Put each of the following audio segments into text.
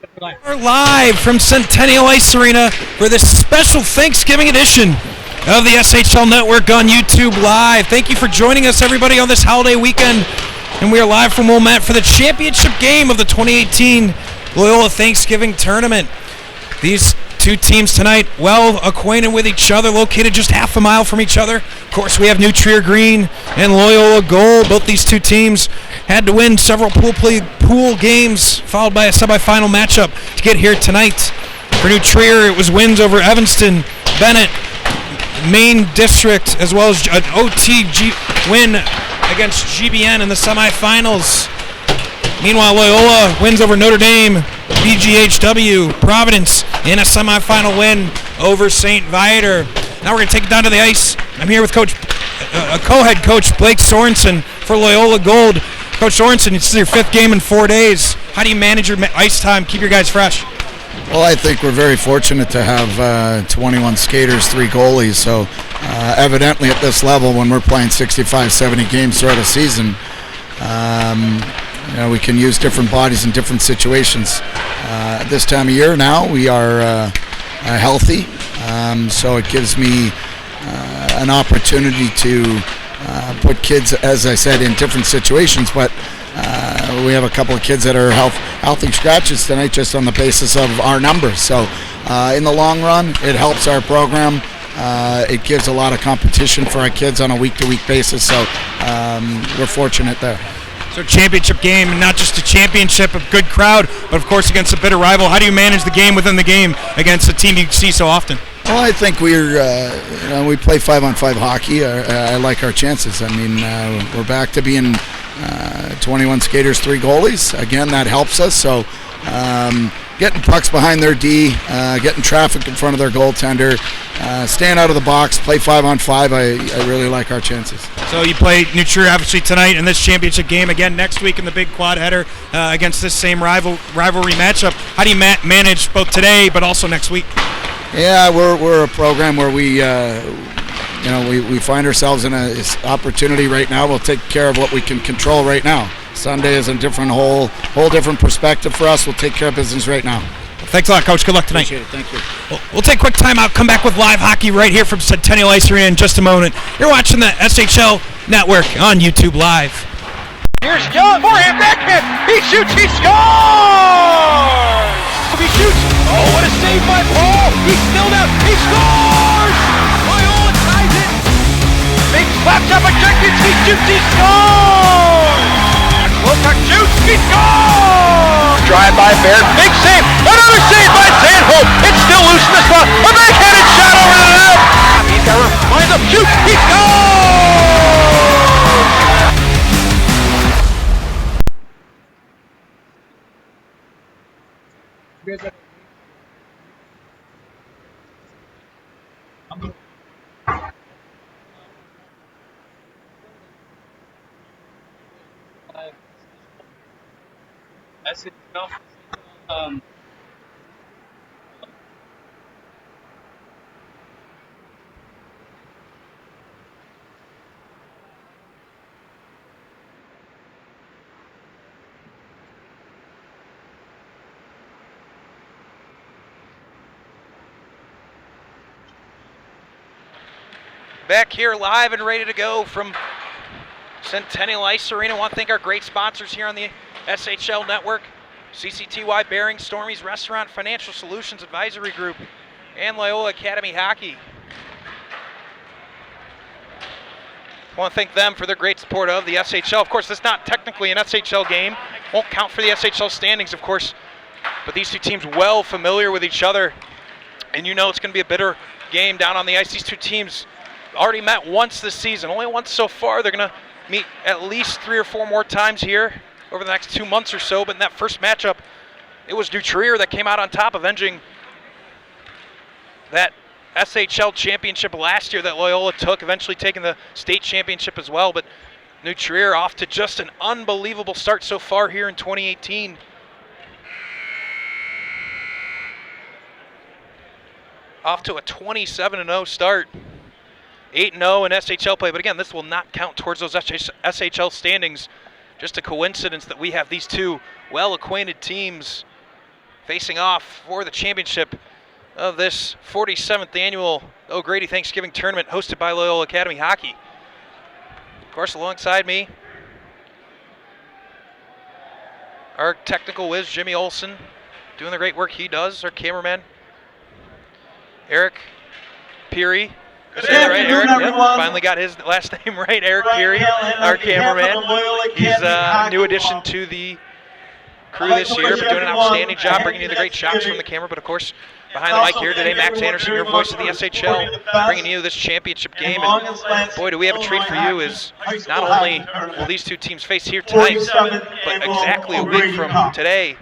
We're live from Centennial Ice Arena for this special Thanksgiving edition of the SHL Network on YouTube Live. Thank you for joining us, everybody, on this holiday weekend. And we are live from Wilmette for the championship game of the 2018 Loyola Thanksgiving Tournament. These two teams tonight, well acquainted with each other, located just half a mile from each other. Of course, we have New Trier Green and Loyola Gold. Both these two teams had to win several pool games, followed by a semifinal matchup to get here tonight. For New Trier, it was wins over Evanston, Bennett, Main District, as well as an OTG win against GBN in the semifinals. Meanwhile, Loyola wins over Notre Dame, BGHW, Providence in a semifinal win over St. Viator. Now we're going to take it down to the ice. I'm here with co-head coach Blake Sorensen for Loyola Gold. Coach Sorensen, it's your fifth game in 4 days. How do you manage your ice time, keep your guys fresh? Well, I think we're very fortunate to have 21 skaters, 3 goalies. So evidently at this level, when we're playing 65, 70 games throughout a season, we can use different bodies in different situations. At this time of year now, we are healthy, so it gives me an opportunity to put kids, as I said, in different situations, but we have a couple of kids that are healthy scratches tonight just on the basis of our numbers. So in the long run, it helps our program. It gives a lot of competition for our kids on a week-to-week basis, so we're fortunate there. So championship game, and not just a championship, a good crowd, but of course against a bitter rival. How do you manage the game within the game against a team you see so often? Well, I think we play 5-on-5 hockey. I like our chances. I mean, we're back to being 21 skaters, 3 goalies. Again, that helps us. So getting pucks behind their D, getting traffic in front of their goaltender, staying out of the box, play 5-on-5. I really like our chances. So you play New Trier obviously tonight in this championship game, again next week in the big quad header against this same rivalry matchup. How do you manage both today but also next week? Yeah, we're a program where we find ourselves in an opportunity right now. We'll take care of what we can control right now. Sunday is a different whole different perspective for us. We'll take care of business right now. Thanks a lot, Coach. Good luck tonight. Appreciate it. Thank you. We'll take a quick time out, come back with live hockey right here from Centennial Ice Arena in just a moment. You're watching the SHL Network on YouTube Live. Here's Young, forehand, backhand, he shoots, he scores! He shoots, oh, what a save by Paul! He's still down, he scores! Loyola ties it! Big slaps up ejected, he shoots, he scores! Wilcox shoots, he scores! Drive by Baird, big save, another save by Sandholm! It's still loose in the spot, a backhanded shot over the net! He's got room, lines up, shoots, he scores! Back here live and ready to go from Centennial Ice Arena. I want to thank our great sponsors here on the SHL Network. CCTY Bearing, Stormy's Restaurant, Financial Solutions Advisory Group, and Loyola Academy Hockey. I want to thank them for their great support of the SHL. Of course, this is not technically an SHL game. Won't count for the SHL standings, of course. But these two teams well familiar with each other. And you know it's going to be a bitter game down on the ice. These two teams already met once this season, only once so far. They're going to meet at least 3 or 4 more times here over the next 2 months or so. But in that first matchup, it was New Trier that came out on top, avenging that SHL championship last year that Loyola took, eventually taking the state championship as well. But New Trier off to just an unbelievable start so far here in 2018. Off to a 27-0 start. 8-0 in SHL play, but again, this will not count towards those SHL standings. Just a coincidence that we have these two well-acquainted teams facing off for the championship of this 47th annual O'Grady Thanksgiving Tournament hosted by Loyola Academy Hockey. Of course, alongside me, our technical whiz, Jimmy Olson, doing the great work he does. Our cameraman, Eric Peary. Good right, Eric. Yep, finally got his last name right, Eric Peary, our cameraman. He's a new addition to the crew this year, but doing an outstanding job bringing you the great shots from the camera. But of course, behind the mic here today, Max Anderson, your voice of the SHL, bringing you this championship game. And boy, do we have a treat for you, is not only will these two teams face here tonight, but exactly a week from today,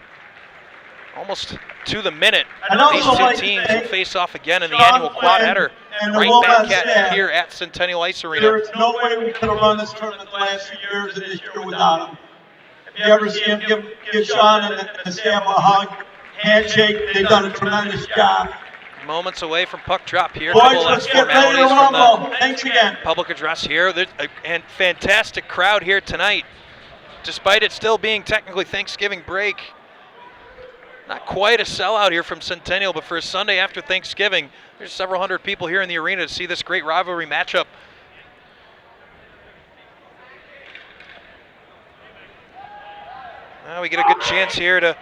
almost to the minute, these two teams will face off again in the annual quad header right back here at Centennial Ice Arena. There's no way we could have run this tournament the last few years and this year without him. If you ever see him give Sean and Sam a hug, handshake, they've done a tremendous job. Moments away from puck drop here. Boys, let's get ready to rumble. Thanks again. Public address here. There's a fantastic crowd here tonight, despite it still being technically Thanksgiving break. Not quite a sellout here from Centennial, but for a Sunday after Thanksgiving, there's several hundred people here in the arena to see this great rivalry matchup. We get a good chance here to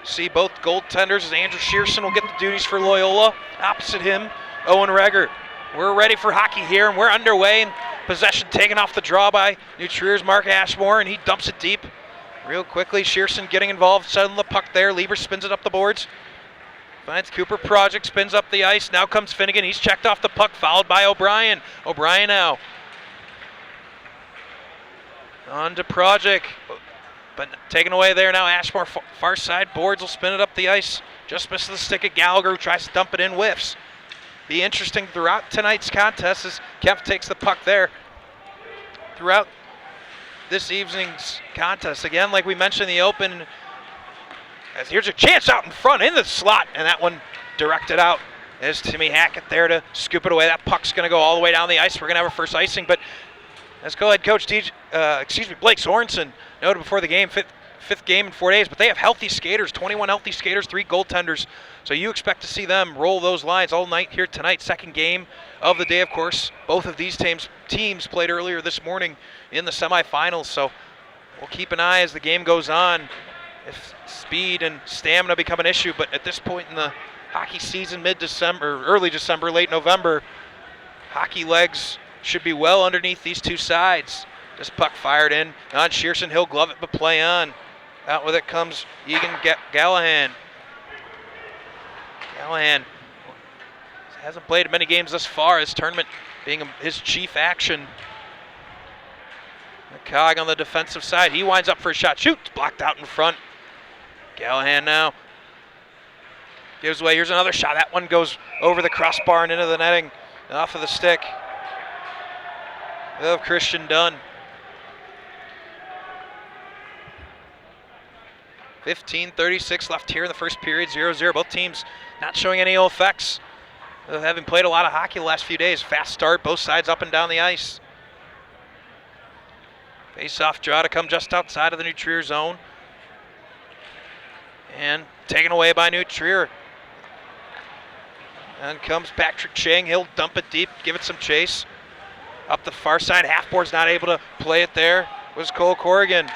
see both goaltenders, as Andrew Shearson will get the duties for Loyola. Opposite him, Owen Reger. We're ready for hockey here, and we're underway. And possession taken off the draw by New Trier's Mark Ashmore, and he dumps it deep real quickly. Shearson getting involved, settling the puck there. Lieber spins it up the boards. Finds Cooper Project, spins up the ice. Now comes Finnegan. He's checked off the puck, followed by O'Brien. O'Brien now on to Project. But taken away there now, Ashmore, far side boards will spin it up the ice. Just misses the stick at Gallagher, who tries to dump it in, whiffs. Be interesting throughout tonight's contest as Kempf takes the puck there. Throughout this evening's contest, again, like we mentioned in the open, as here's a chance out in front in the slot, and that one directed out. There's Timmy Hackett there to scoop it away. That puck's going to go all the way down the ice. We're going to have our first icing, but let's go ahead, Coach Blake Sorensen noted before the game, fifth game in 4 days, but they have healthy skaters, 21 healthy skaters, 3 goaltenders. So you expect to see them roll those lines all night here tonight. Second game of the day, of course. Both of these teams played earlier this morning in the semifinals, so we'll keep an eye as the game goes on if speed and stamina become an issue. But at this point in the hockey season, mid-December, early December, late November, hockey legs should be well underneath these two sides. This puck fired in on Shearson. He'll glove it, but play on. Out with it comes Egan Gallahan. Gallahan hasn't played many games thus far, his tournament being his chief action. The cog on the defensive side. He winds up for a shot. Shoots, blocked out in front. Gallahan now gives away. Here's another shot. That one goes over the crossbar and into the netting. Off of the stick of Christian Dunn. 15:36 left here in the first period, 0-0. Both teams not showing any ill effects of having played a lot of hockey the last few days. Fast start, both sides up and down the ice. Face-off draw to come just outside of the New Trier zone. And taken away by New Trier. And comes Patrick Chang. He'll dump it deep, give it some chase. Up the far side, Halfboard's not able to play it there. Was Cole Corrigan.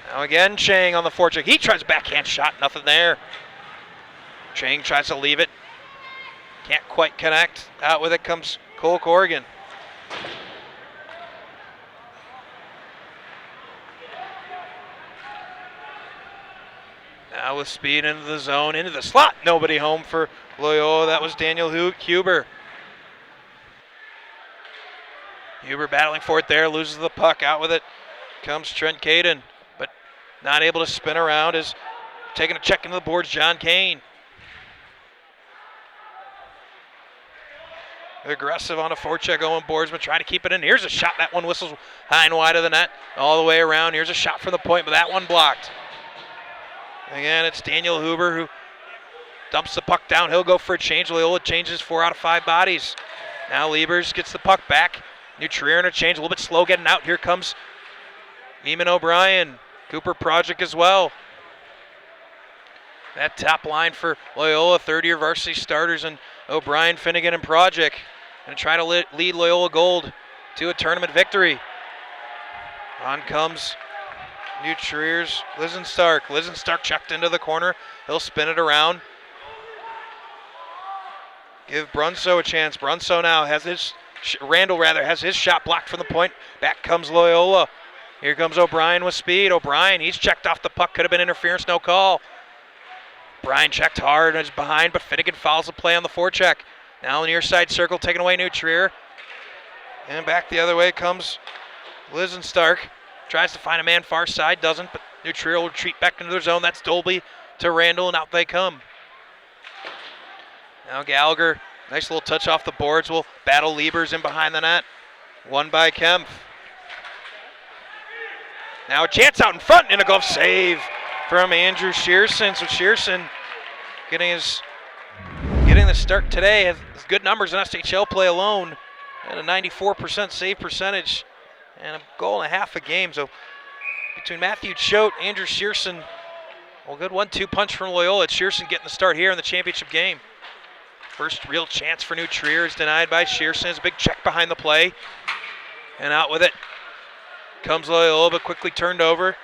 Now again, Chang on the forecheck. He tries a backhand shot, nothing there. Chang tries to leave it. Can't quite connect. Out with it comes Cole Corrigan. Now with speed into the zone, into the slot. Nobody home for Loyola. That was Daniel Huber. Huber battling for it there, loses the puck. Out with it comes Trent Caden, but not able to spin around. Is taking a check into the boards, John Kane. Aggressive on a forecheck going boards, but trying to keep it in. Here's a shot. That one whistles high and wide of the net, all the way around. Here's a shot from the point, but that one blocked. Again, it's Daniel Huber who dumps the puck down. He'll go for a change. Loyola changes 4 out of 5 bodies. Now Liebers gets the puck back. New Trier in a change, a little bit slow getting out. Here comes Eamon O'Brien. Cooper Project as well. That top line for Loyola, third-year varsity starters, and O'Brien, Finnegan, and Project. Going to try to lead Loyola Gold to a tournament victory. On comes New Trier's Lizenstark. Lizenstark checked into the corner. He'll spin it around. Give Brunso a chance. Brunso now has his, Randall has his shot blocked from the point. Back comes Loyola. Here comes O'Brien with speed. O'Brien, he's checked off the puck. Could have been interference, no call. Bryan checked hard and is behind, but Finnegan fouls the play on the forecheck. Now near side circle, taking away New Trier. And back the other way comes Lizenstark. Tries to find a man far side, doesn't, but New Trier will retreat back into their zone. That's Dolby to Randall, and out they come. Now Gallagher, nice little touch off the boards, will battle Liebers in behind the net. Won by Kempf. Now a chance out in front, and a glove save from Andrew Shearson. So Shearson getting the start today, has good numbers in SHL play alone, and a 94% save percentage, and a goal and a half a game. So between Matthew Choate, Andrew Shearson, well, good 1-2 punch from Loyola. It's Shearson getting the start here in the championship game. First real chance for New Trier is denied by Shearson. It's a big check behind the play, and out with it comes Loyola, but quickly turned over,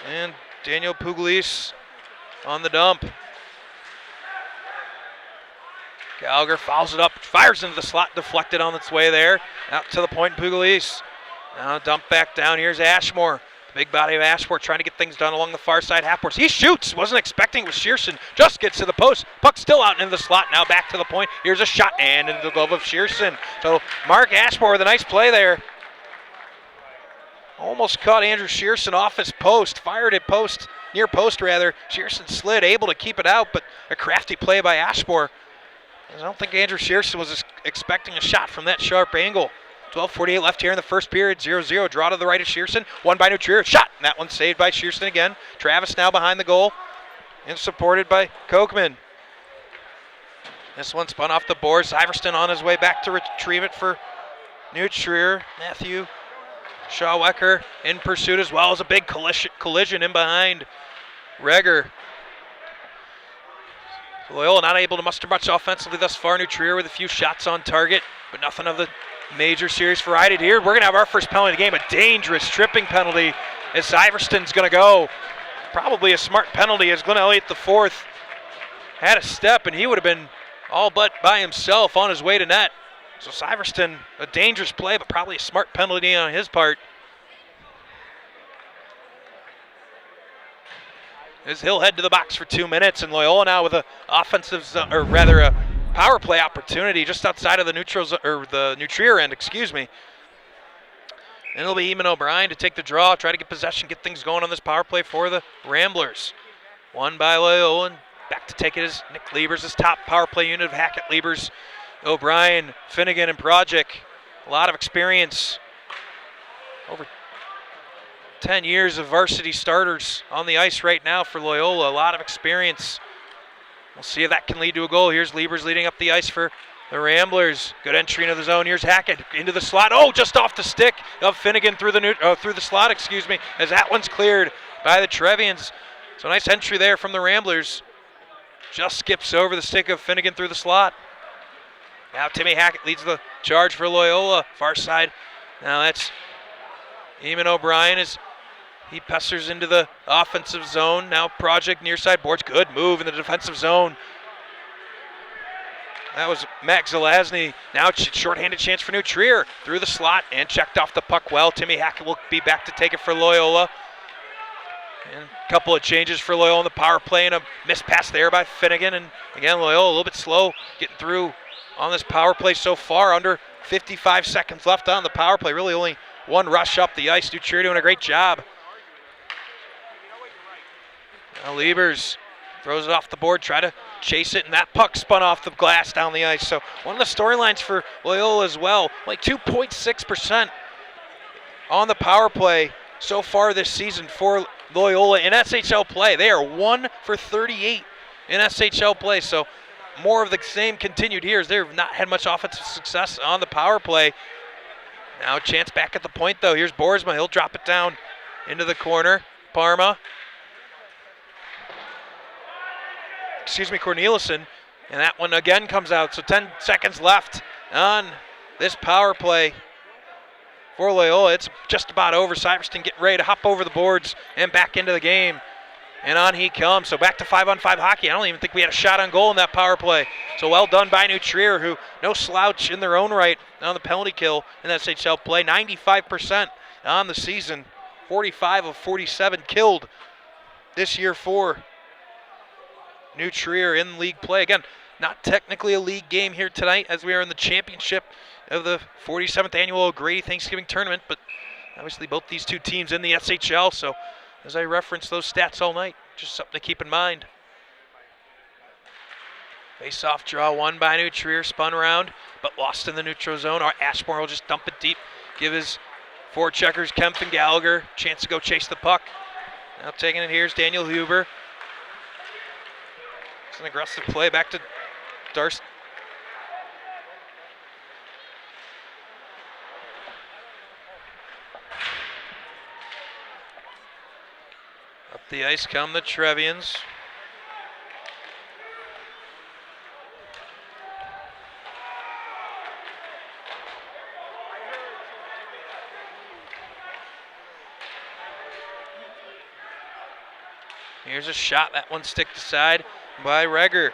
and Daniel Pugliese on the dump. Gallagher fouls it up, fires into the slot, deflected on its way there. Out to the point, Pugliese. Now dump back down. Here's Ashmore. The big body of Ashmore trying to get things done along the far side half boards. He shoots. Wasn't expecting it with Shearson. Just gets to the post. Puck still out into the slot. Now back to the point. Here's a shot and into the glove of Shearson. So Mark Ashmore with a nice play there. Almost caught Andrew Shearson off his post. Fired at post, near post rather. Shearson slid, able to keep it out, but a crafty play by Ashmore. I don't think Andrew Shearson was expecting a shot from that sharp angle. 12:48 left here in the first period. 0-0. Draw to the right of Shearson. Won by New Trier. Shot. And that one saved by Shearson again. Travis now behind the goal and supported by Kochman. This one spun off the boards. Iverson on his way back to retrieve it for New Trier. Matthew Shawwecker in pursuit as well as a big collision in behind Reger. Loyola not able to muster much offensively thus far. New Trier with a few shots on target, but nothing of the major serious variety here. We're going to have our first penalty of the game, a dangerous tripping penalty as Iverson's going to go. Probably a smart penalty as Glenn Elliott the fourth had a step, and he would have been all but by himself on his way to net. So Syverston, a dangerous play, but probably a smart penalty on his part. As he'll head to the box for 2 minutes, and Loyola now with a power play opportunity just outside of the the New Trier end, excuse me. And it'll be Eamon O'Brien to take the draw, try to get possession, get things going on this power play for the Ramblers. Won by Loyola, and back to take it is Nick Liebers, his top power play unit of Hackett, Liebers, O'Brien, Finnegan, and Project. A lot of experience. Over 10 years of varsity starters on the ice right now for Loyola. A lot of experience. We'll see if that can lead to a goal. Here's Liebers leading up the ice for the Ramblers. Good entry into the zone. Here's Hackett into the slot. Oh, just off the stick of Finnegan through the slot, as that one's cleared by the Trevians. So nice entry there from the Ramblers. Just skips over the stick of Finnegan through the slot. Now Timmy Hackett leads the charge for Loyola. Far side. Now that's Eamon O'Brien as he pesters into the offensive zone. Now Project near side boards. Good move in the defensive zone. That was Max Zelazny. Now shorthanded chance for New Trier. Through the slot and checked off the puck well. Timmy Hackett will be back to take it for Loyola. And a couple of changes for Loyola in the power play and a missed pass there by Finnegan. And again, Loyola a little bit slow getting through on this power play so far. Under 55 seconds left on the power play. Really only one rush up the ice. New Trier doing a great job. Now Liebers throws it off the board, try to chase it, and that puck spun off the glass down the ice. So one of the storylines for Loyola as well, like 2.6% on the power play so far this season for Loyola in SHL play. They are 1 for 38 in SHL play, so more of the same continued here as they've not had much offensive success on the power play. Now a chance back at the point though. Here's Boersma, he'll drop it down into the corner. Parma. Corneliuson. And that one again comes out. So 10 seconds left on this power play for Loyola. It's just about over. Syverson getting ready to hop over the boards and back into the game. And on he comes. So back to 5-on-5 hockey. I don't even think we had a shot on goal in that power play. So well done by New Trier, who no slouch in their own right on the penalty kill in that SHL play. 95% on the season. 45 of 47 killed this year for New Trier in league play. Again, not technically a league game here tonight as we are in the championship of the 47th annual O'Grady Thanksgiving Tournament, but obviously both these two teams in the SHL, so as I reference those stats all night, just something to keep in mind. Face-off draw won by New Trier, spun around, but lost in the neutral zone. Ashmore will just dump it deep, give his forecheckers, Kempf and Gallagher, chance to go chase the puck. Now taking it here is Daniel Huber. It's an aggressive play back to Darcy. Up the ice come the Trevians. Here's a shot, that one sticked aside by Reger.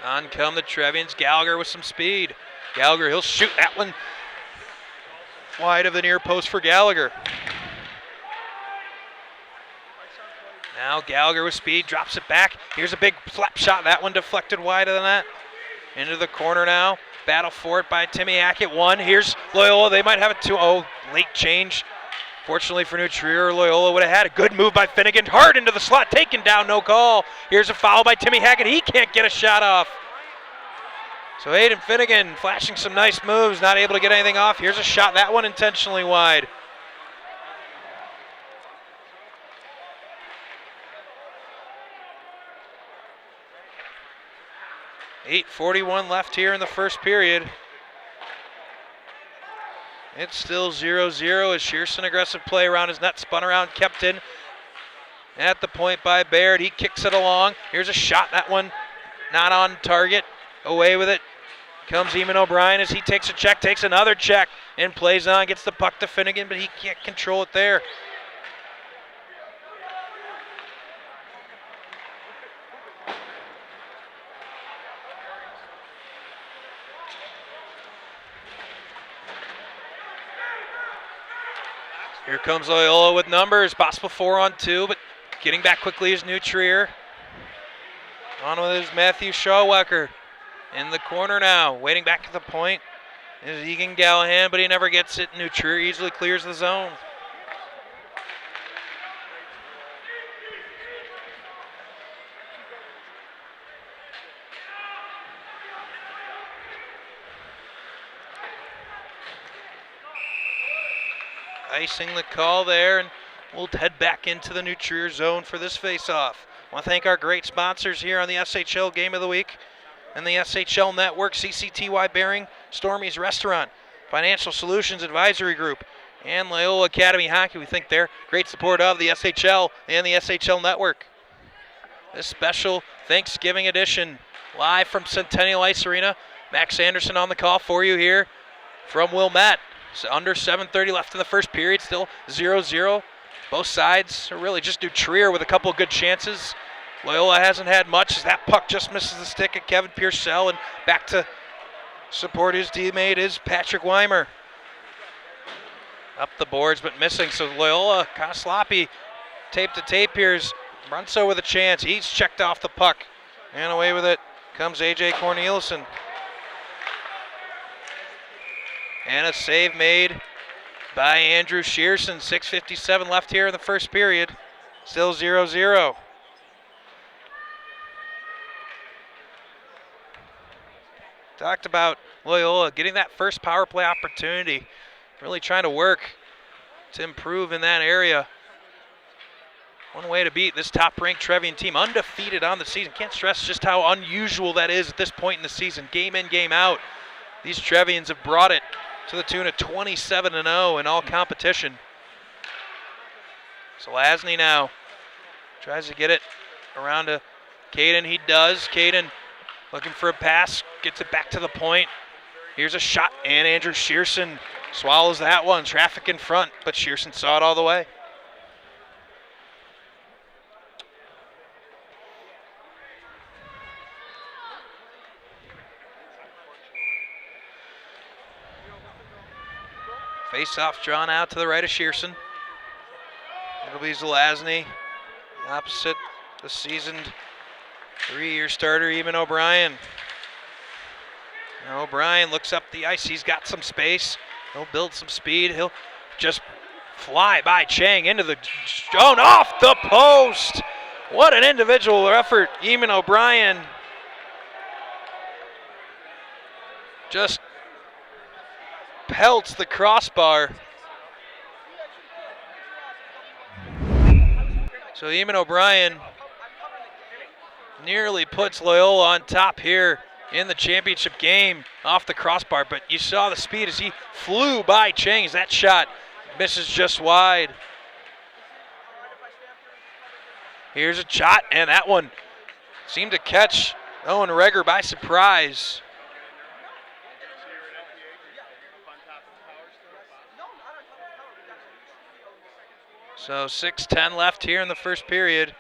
On come the Trevians, Gallagher with some speed. Gallagher, he'll shoot that one wide of the near post for Gallagher. Now Gallagher with speed, drops it back. Here's a big slap shot, that one deflected wide of the net. Into the corner now, battle for it by Timmy Hackett, one. Here's Loyola, they might have it 2-0, late change. Fortunately for New Trier, Loyola would have had a good move by Finnegan. Hard into the slot, taken down, no call. Here's a foul by Timmy Hackett. He can't get a shot off. So Hayden Finnegan flashing some nice moves, not able to get anything off. Here's a shot, that one intentionally wide. .8:41 left here in the first period. It's still 0-0 as Shearson aggressive play around his net, spun around, kept in at the point by Baird. He kicks it along. Here's a shot, that one not on target. Away with it comes Eamon O'Brien as he takes a check, takes another check, and plays on, gets the puck to Finnegan, but he can't control it there. Here comes Loyola with numbers, possible 4-on-2, but getting back quickly is New Trier. On with his Matthew Shawwecker in the corner now, waiting back at the point is Egan Gallahan, but he never gets it. New Trier easily clears the zone. Icing the call there, and we'll head back into the New Trier zone for this face-off. I want to thank our great sponsors here on the SHL Game of the Week and the SHL Network, CCTY Bearing, Stormy's Restaurant, Financial Solutions Advisory Group, and Loyola Academy Hockey. We think they're great support of the SHL and the SHL Network. This special Thanksgiving edition, live from Centennial Ice Arena. Max Anderson on the call for you here from Wilmette. So under 7:30 left in the first period, still 0-0. Both sides are really just New Trier with a couple of good chances. Loyola hasn't had much as that puck just misses the stick of Kevin Pearsall, and back to support his teammate is Patrick Weimer. Up the boards but missing, so Loyola kind of sloppy. Tape to tape here is Brunso with a chance. He's checked off the puck, and away with it comes A.J. Corneliuson. And a save made by Andrew Shearson. 6:57 left here in the first period. Still 0-0. Talked about Loyola getting that first power play opportunity. Really trying to work to improve in that area. One way to beat this top-ranked Trevian team, undefeated on the season. Can't stress just how unusual that is at this point in the season. Game in, game out. These Trevians have brought it to the tune of 27-0 in all competition. So Lasney now tries to get it around to Caden. He does. Caden looking for a pass, gets it back to the point. Here's a shot, and Andrew Shearson swallows that one. Traffic in front, but Shearson saw it all the way. Face-off drawn out to the right of Shearson. It'll be Zelazny, opposite the seasoned 3-year starter, Eamon O'Brien. Now O'Brien looks up the ice. He's got some space. He'll build some speed. He'll just fly by Chang into the zone, off the post. What an individual effort. Eamon O'Brien just pelts the crossbar. So Eamon O'Brien nearly puts Loyola on top here in the championship game off the crossbar, but you saw the speed as he flew by Chang. That shot misses just wide. Here's a shot, and that one seemed to catch Owen Reger by surprise. So 6:10 left here in the first period.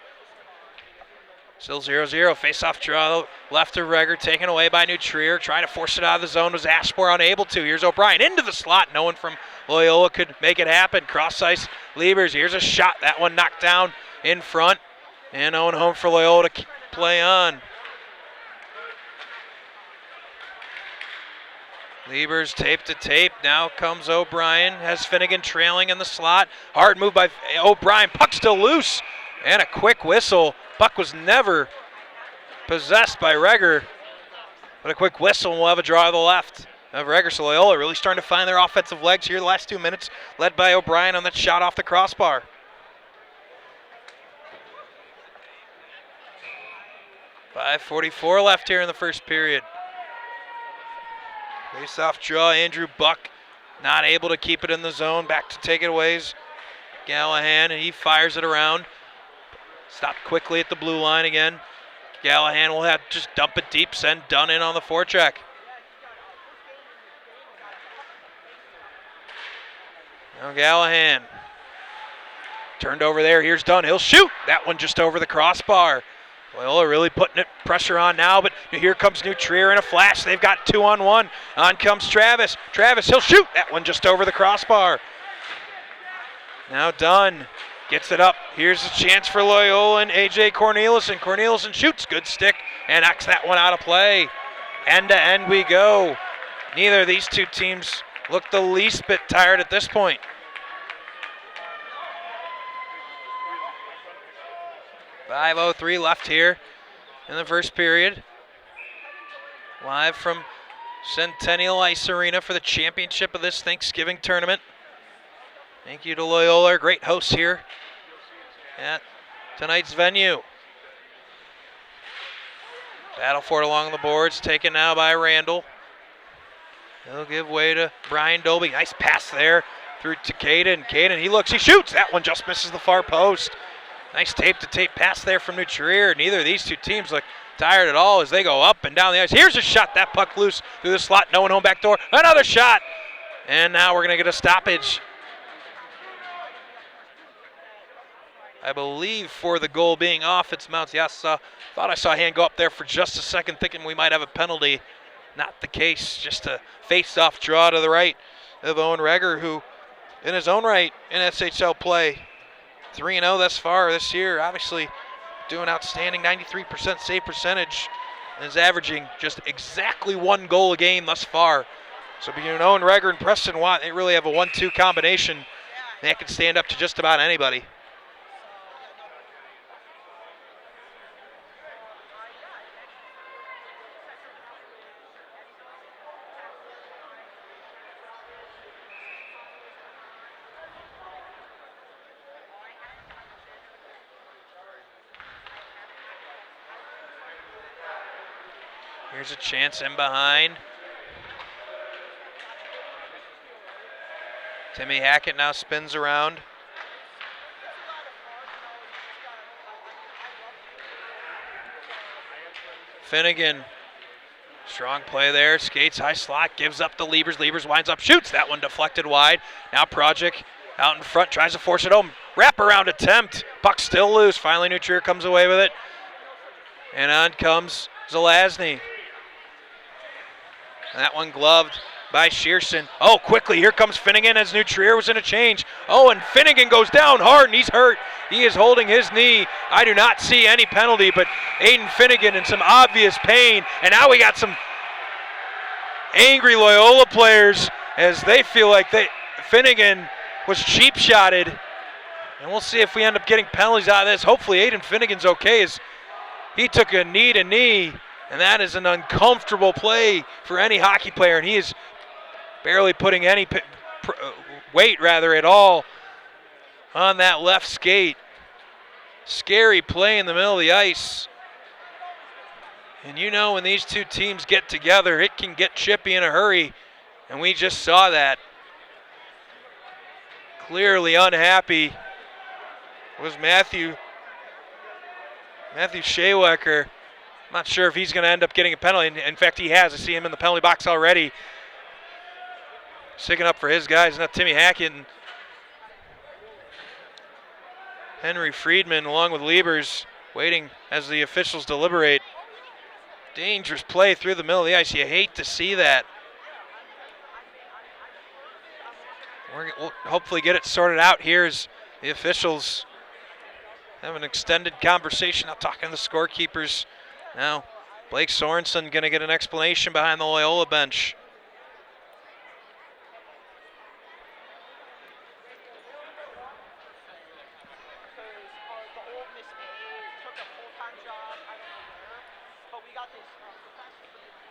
Still 0-0, face-off draw, left to Reger, taken away by New Trier. Trying to force it out of the zone, was Ashmore unable to. Here's O'Brien into the slot. No one from Loyola could make it happen. Cross ice, Liebers, here's a shot. That one knocked down in front. And Owen home for Loyola to play on. Liebers tape to tape. Now comes O'Brien. Has Finnegan trailing in the slot. Hard move by O'Brien. Puck still loose. And a quick whistle. Puck was never possessed by Reger. But a quick whistle and we'll have a draw to the left of Reger. So Loyola really starting to find their offensive legs here the last 2 minutes. Led by O'Brien on that shot off the crossbar. .5:44 left here in the first period. Face-off draw, Andrew Buck not able to keep it in the zone. Back to take it away is Gallahan, and he fires it around. Stopped quickly at the blue line again. Gallahan will have to just dump it deep, send Dunn in on the forecheck. Now Gallahan. Turned over there, here's Dunn, he'll shoot! That one just over the crossbar. Loyola really putting pressure on now, but here comes New Trier in a flash. They've got 2-on-1. On comes Travis. Travis, he'll shoot. That one just over the crossbar. Now Dunn gets it up. Here's a chance for Loyola and A.J. Corneliuson. Corneliuson shoots. Good stick and knocks that one out of play. End to end we go. Neither of these two teams look the least bit tired at this point. .5:03 left here in the first period. Live from Centennial Ice Arena for the championship of this Thanksgiving tournament. Thank you to Loyola, great hosts here at tonight's venue. Battle for it along the boards, taken now by Randall. He'll give way to Brian Dolby. Nice pass there through to Caden. Caden, he looks, he shoots. That one just misses the far post. Nice tape-to-tape pass there from New Trier. Neither of these two teams look tired at all as they go up and down the ice. Here's a shot. That puck loose through the slot. No one home back door. Another shot. And now we're going to get a stoppage. I believe for the goal being off, it's Mounts. Yes, thought I saw a hand go up there for just a second, thinking we might have a penalty. Not the case. Just a face-off draw to the right of Owen Reger, who in his own right in SHL play 3-0 thus far this year. Obviously doing outstanding, 93% save percentage, and is averaging just exactly 1 goal a game thus far. So between Owen Reger and Preston Watt, they really have a 1-2 combination. They can stand up to just about anybody. Here's a chance in behind. Timmy Hackett now spins around. Finnegan, strong play there, skates high slot, gives up to Liebers. Liebers winds up, shoots. That one deflected wide. Now Project out in front, tries to force it home. Wraparound attempt. Puck still loose. Finally, New Trier comes away with it. And on comes Zelazny. That one gloved by Shearson. Oh, quickly, here comes Finnegan as New Trier was in a change. Oh, and Finnegan goes down hard, and he's hurt. He is holding his knee. I do not see any penalty, but Aiden Finnegan in some obvious pain. And now we got some angry Loyola players as they feel like Finnegan was cheap-shotted. And we'll see if we end up getting penalties out of this. Hopefully Aiden Finnegan's okay as he took a knee to knee. And that is an uncomfortable play for any hockey player, and he is barely putting any weight at all on that left skate. Scary play in the middle of the ice. And you know when these two teams get together, it can get chippy in a hurry, and we just saw that. Clearly unhappy was Matthew Shawecker. I'm not sure if he's going to end up getting a penalty. In fact, he has. I see him in the penalty box already. Sticking up for his guys, not Timmy Hackett. And Henry Friedman, along with Liebers, waiting as the officials deliberate. Dangerous play through the middle of the ice. You hate to see that. We'll hopefully get it sorted out here as the officials have an extended conversation. I'll talk to the scorekeepers. Now, Blake Sorensen going to get an explanation behind the Loyola bench.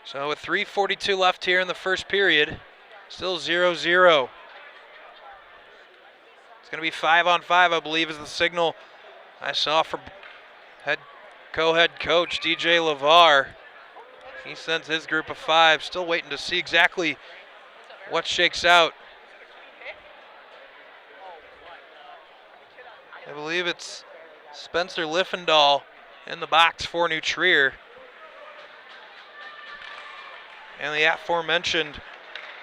So with 3:42 left here in the first period, still 0-0. It's going to be 5-on-5, I believe, is the signal I saw from co-head coach DJ LeVar. He sends his group of 5. Still waiting to see exactly what shakes out. I believe it's Spencer Liffendahl in the box for New Trier. And the aforementioned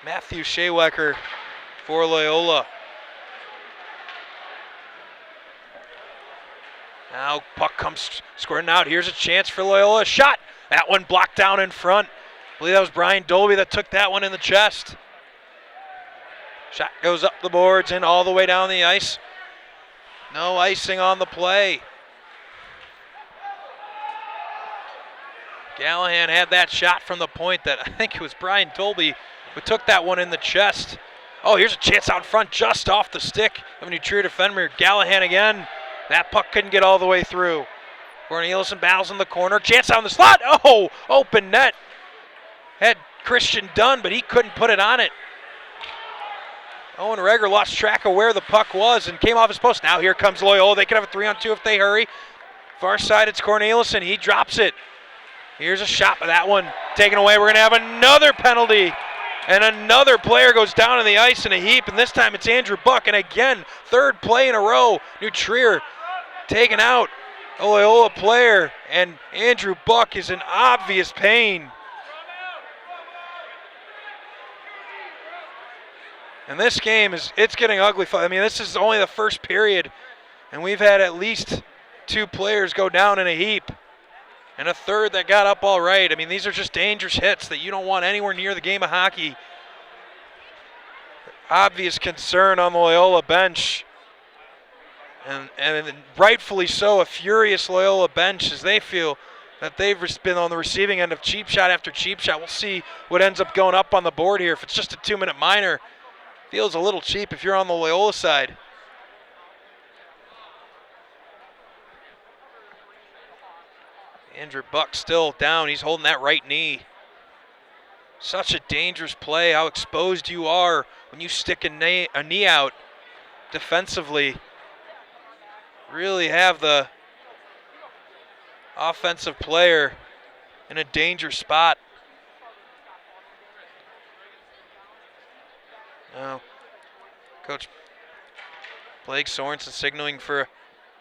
Matthew Shawecker for Loyola. Now puck comes squirting out. Here's a chance for Loyola. Shot. That one blocked down in front. I believe that was Brian Dolby that took that one in the chest. Shot goes up the boards and all the way down the ice. No icing on the play. Gallahan had that shot from the point that I think it was Brian Dolby who took that one in the chest. Oh, here's a chance out front just off the stick of a New Trier defender. Gallahan again. That puck couldn't get all the way through. Corneliuson battles in the corner. Chance out in the slot. Oh, open net. Had Christian Dunn, but he couldn't put it on it. Owen Reger lost track of where the puck was and came off his post. Now here comes Loyola. They can have a 3-on-2 if they hurry. Far side, it's Corneliuson. He drops it. Here's a shot, but that one taken away. We're going to have another penalty. And another player goes down on the ice in a heap, and this time it's Andrew Buck. And again, third play in a row. New Trier taking out a Loyola player, and Andrew Buck is in obvious pain. And this game it's getting ugly. I mean, this is only the first period, and we've had at least 2 players go down in a heap, and a third that got up all right. I mean, these are just dangerous hits that you don't want anywhere near the game of hockey. Obvious concern on the Loyola bench. And rightfully so, a furious Loyola bench as they feel that they've been on the receiving end of cheap shot after cheap shot. We'll see what ends up going up on the board here. If it's just a 2-minute minor, feels a little cheap if you're on the Loyola side. Andrew Buck still down. He's holding that right knee. Such a dangerous play, how exposed you are when you stick a knee out defensively. Really have the offensive player in a danger spot. Now, Coach Blake Sorensen signaling for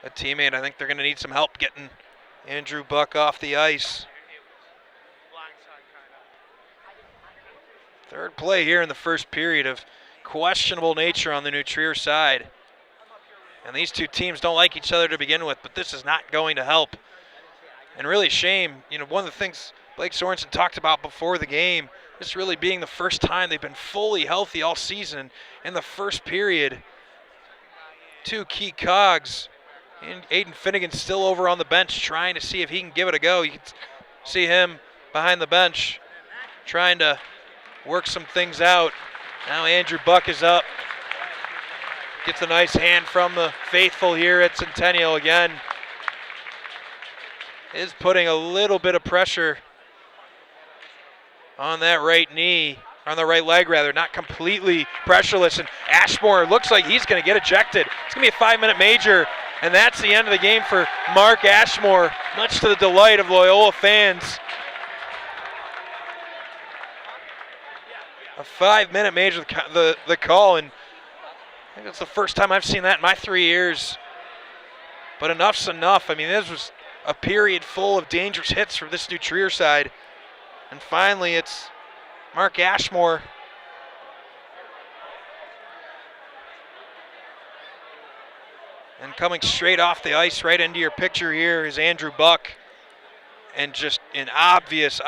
a teammate. I think they're going to need some help getting Andrew Buck off the ice. Third play here in the first period of questionable nature on the New Trier side. And these two teams don't like each other to begin with, but this is not going to help. And really a shame, one of the things Blake Sorensen talked about before the game, this really being the first time they've been fully healthy all season. In the first period, two key cogs. And Aiden Finnegan still over on the bench trying to see if he can give it a go. You can see him behind the bench trying to work some things out. Now Andrew Buck is up. Gets a nice hand from the faithful here at Centennial again. Is putting a little bit of pressure on that right knee, on the right leg rather, not completely pressureless. And Ashmore looks like he's going to get ejected. It's going to be a 5-minute major, and that's the end of the game for Mark Ashmore, much to the delight of Loyola fans. A 5-minute major, the call, and I think it's the first time I've seen that in my 3 years. But enough's enough. I mean, this was a period full of dangerous hits from this New Trier side. And finally, it's Mark Ashmore. And coming straight off the ice right into your picture here is Andrew Buck. And just in obvious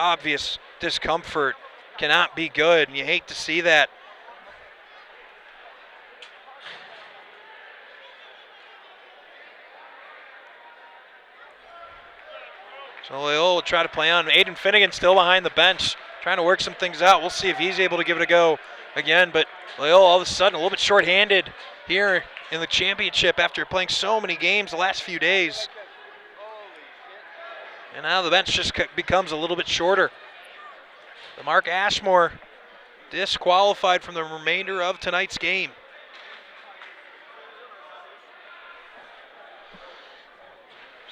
discomfort. Cannot be good, and you hate to see that. So Loyola will try to play on. Aiden Finnegan still behind the bench, trying to work some things out. We'll see if he's able to give it a go again, but Loyola all of a sudden a little bit shorthanded here in the championship after playing so many games the last few days. And now the bench just becomes a little bit shorter. The Mark Ashmore disqualified from the remainder of tonight's game.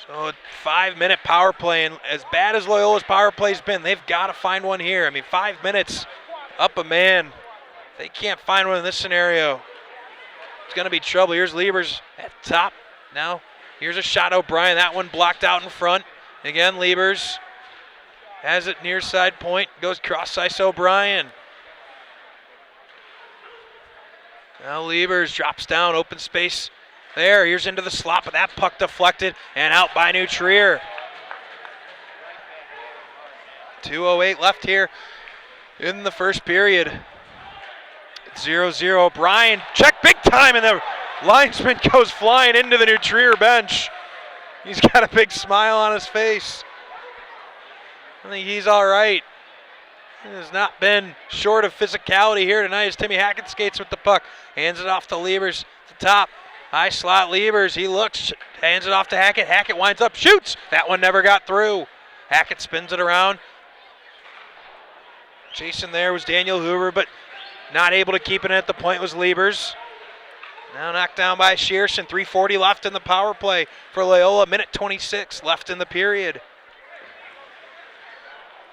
So a 5-minute power play, and as bad as Loyola's power play's been, they've got to find one here. I mean, 5 minutes up a man. They can't find one in this scenario. It's going to be trouble. Here's Liebers at the top. Now, here's a shot O'Brien. That one blocked out in front. Again, Liebers has it near side point, goes cross ice O'Brien. Now Liebers drops down, open space there. Here's into the slot, but that puck deflected and out by New Trier. 2:08 left here in the first period. 0-0. O'Brien check big time, and the linesman goes flying into the New Trier bench. He's got a big smile on his face. I think he's all right. He has not been short of physicality here tonight as Timmy Hackett skates with the puck. Hands it off to Liebers at the top. High slot Liebers. He looks, hands it off to Hackett. Hackett winds up, shoots. That one never got through. Hackett spins it around. Chasing there was Daniel Hoover, but not able to keep it at the point was Liebers. Now knocked down by Shearson. 3:40 left in the power play for Loyola. Minute 26 left in the period.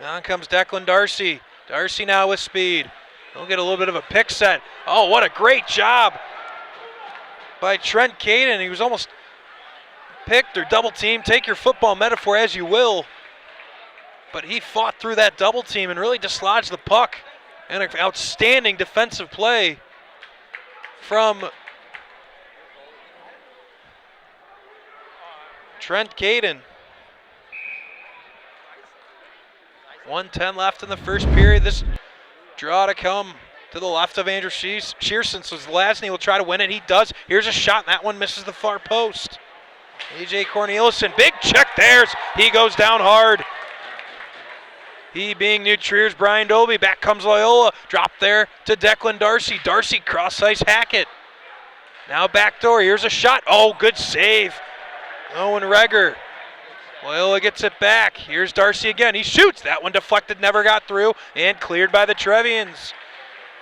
Now comes Declan Darcy. Darcy now with speed. He'll get a little bit of a pick set. Oh, what a great job by Trent Caden. He was almost picked or double teamed. Take your football metaphor as you will. But he fought through that double team and really dislodged the puck. And an outstanding defensive play from Trent Caden. 1:10 left in the first period. This draw to come to the left of Andrew Shearson. So Lasney will try to win it. He does. Here's a shot, and that one misses the far post. A.J. Corneliuson, big check there. He goes down hard. He being New Trier's Brian Dolby. Back comes Loyola. Drop there to Declan Darcy. Darcy cross ice Hackett. Now backdoor. Here's a shot. Oh, good save. Owen Regger. Loyola gets it back. Here's Darcy again. He shoots. That one deflected, never got through, and cleared by the Trevians.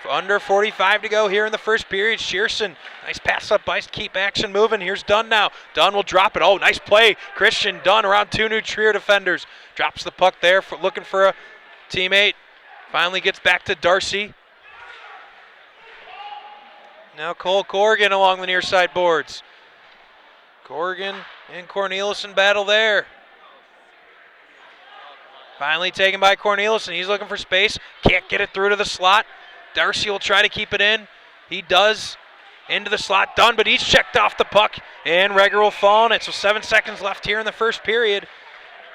Under 45 to go here in the first period. Shearson, nice pass up ice, keep action moving. Here's Dunn now. Dunn will drop it. Oh, nice play. Christian Dunn around two New Trier defenders. Drops the puck there, looking for a teammate. Finally gets back to Darcy. Now Cole Corrigan along the near side boards. Corrigan and Corneliuson battle there. Finally taken by Cornelius, he's looking for space. Can't get it through to the slot. Darcy will try to keep it in. He does. Into the slot, done, but he's checked off the puck, and Reger will fall on it. So 7 seconds left here in the first period,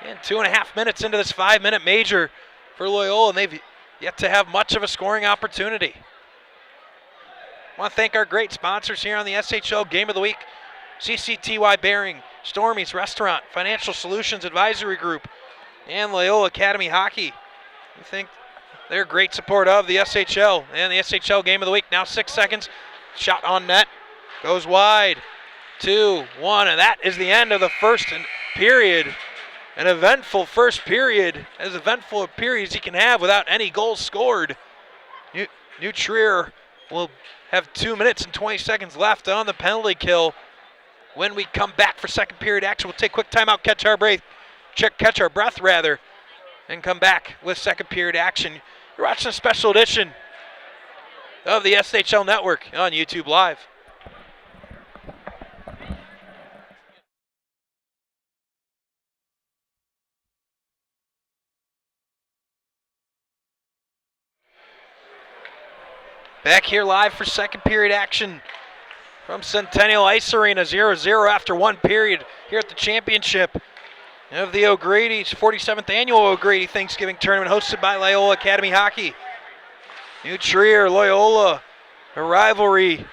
and 2.5 minutes into this 5-minute major for Loyola, and they've yet to have much of a scoring opportunity. I want to thank our great sponsors here on the SHL Game of the Week: CCTY Bearing, Stormy's Restaurant, Financial Solutions Advisory Group, and Loyola Academy Hockey. We think they're great support of the SHL and the SHL Game of the Week. Now 6 seconds. Shot on net, goes wide, 2-1, and that is the end of the first period. An eventful first period, as eventful a period as you can have without any goals scored. New Trier will have 2 minutes and 20 seconds left on the penalty kill. When we come back for second period action, we'll take a quick timeout, catch our breath, and come back with second period action. You're watching a special edition of the SHL Network on YouTube Live. Back here live for second period action from Centennial Ice Arena, 0-0 after one period here at the championship of the O'Grady's 47th annual O'Grady Thanksgiving Tournament, hosted by Loyola Academy Hockey. New Trier, Loyola, a rivalry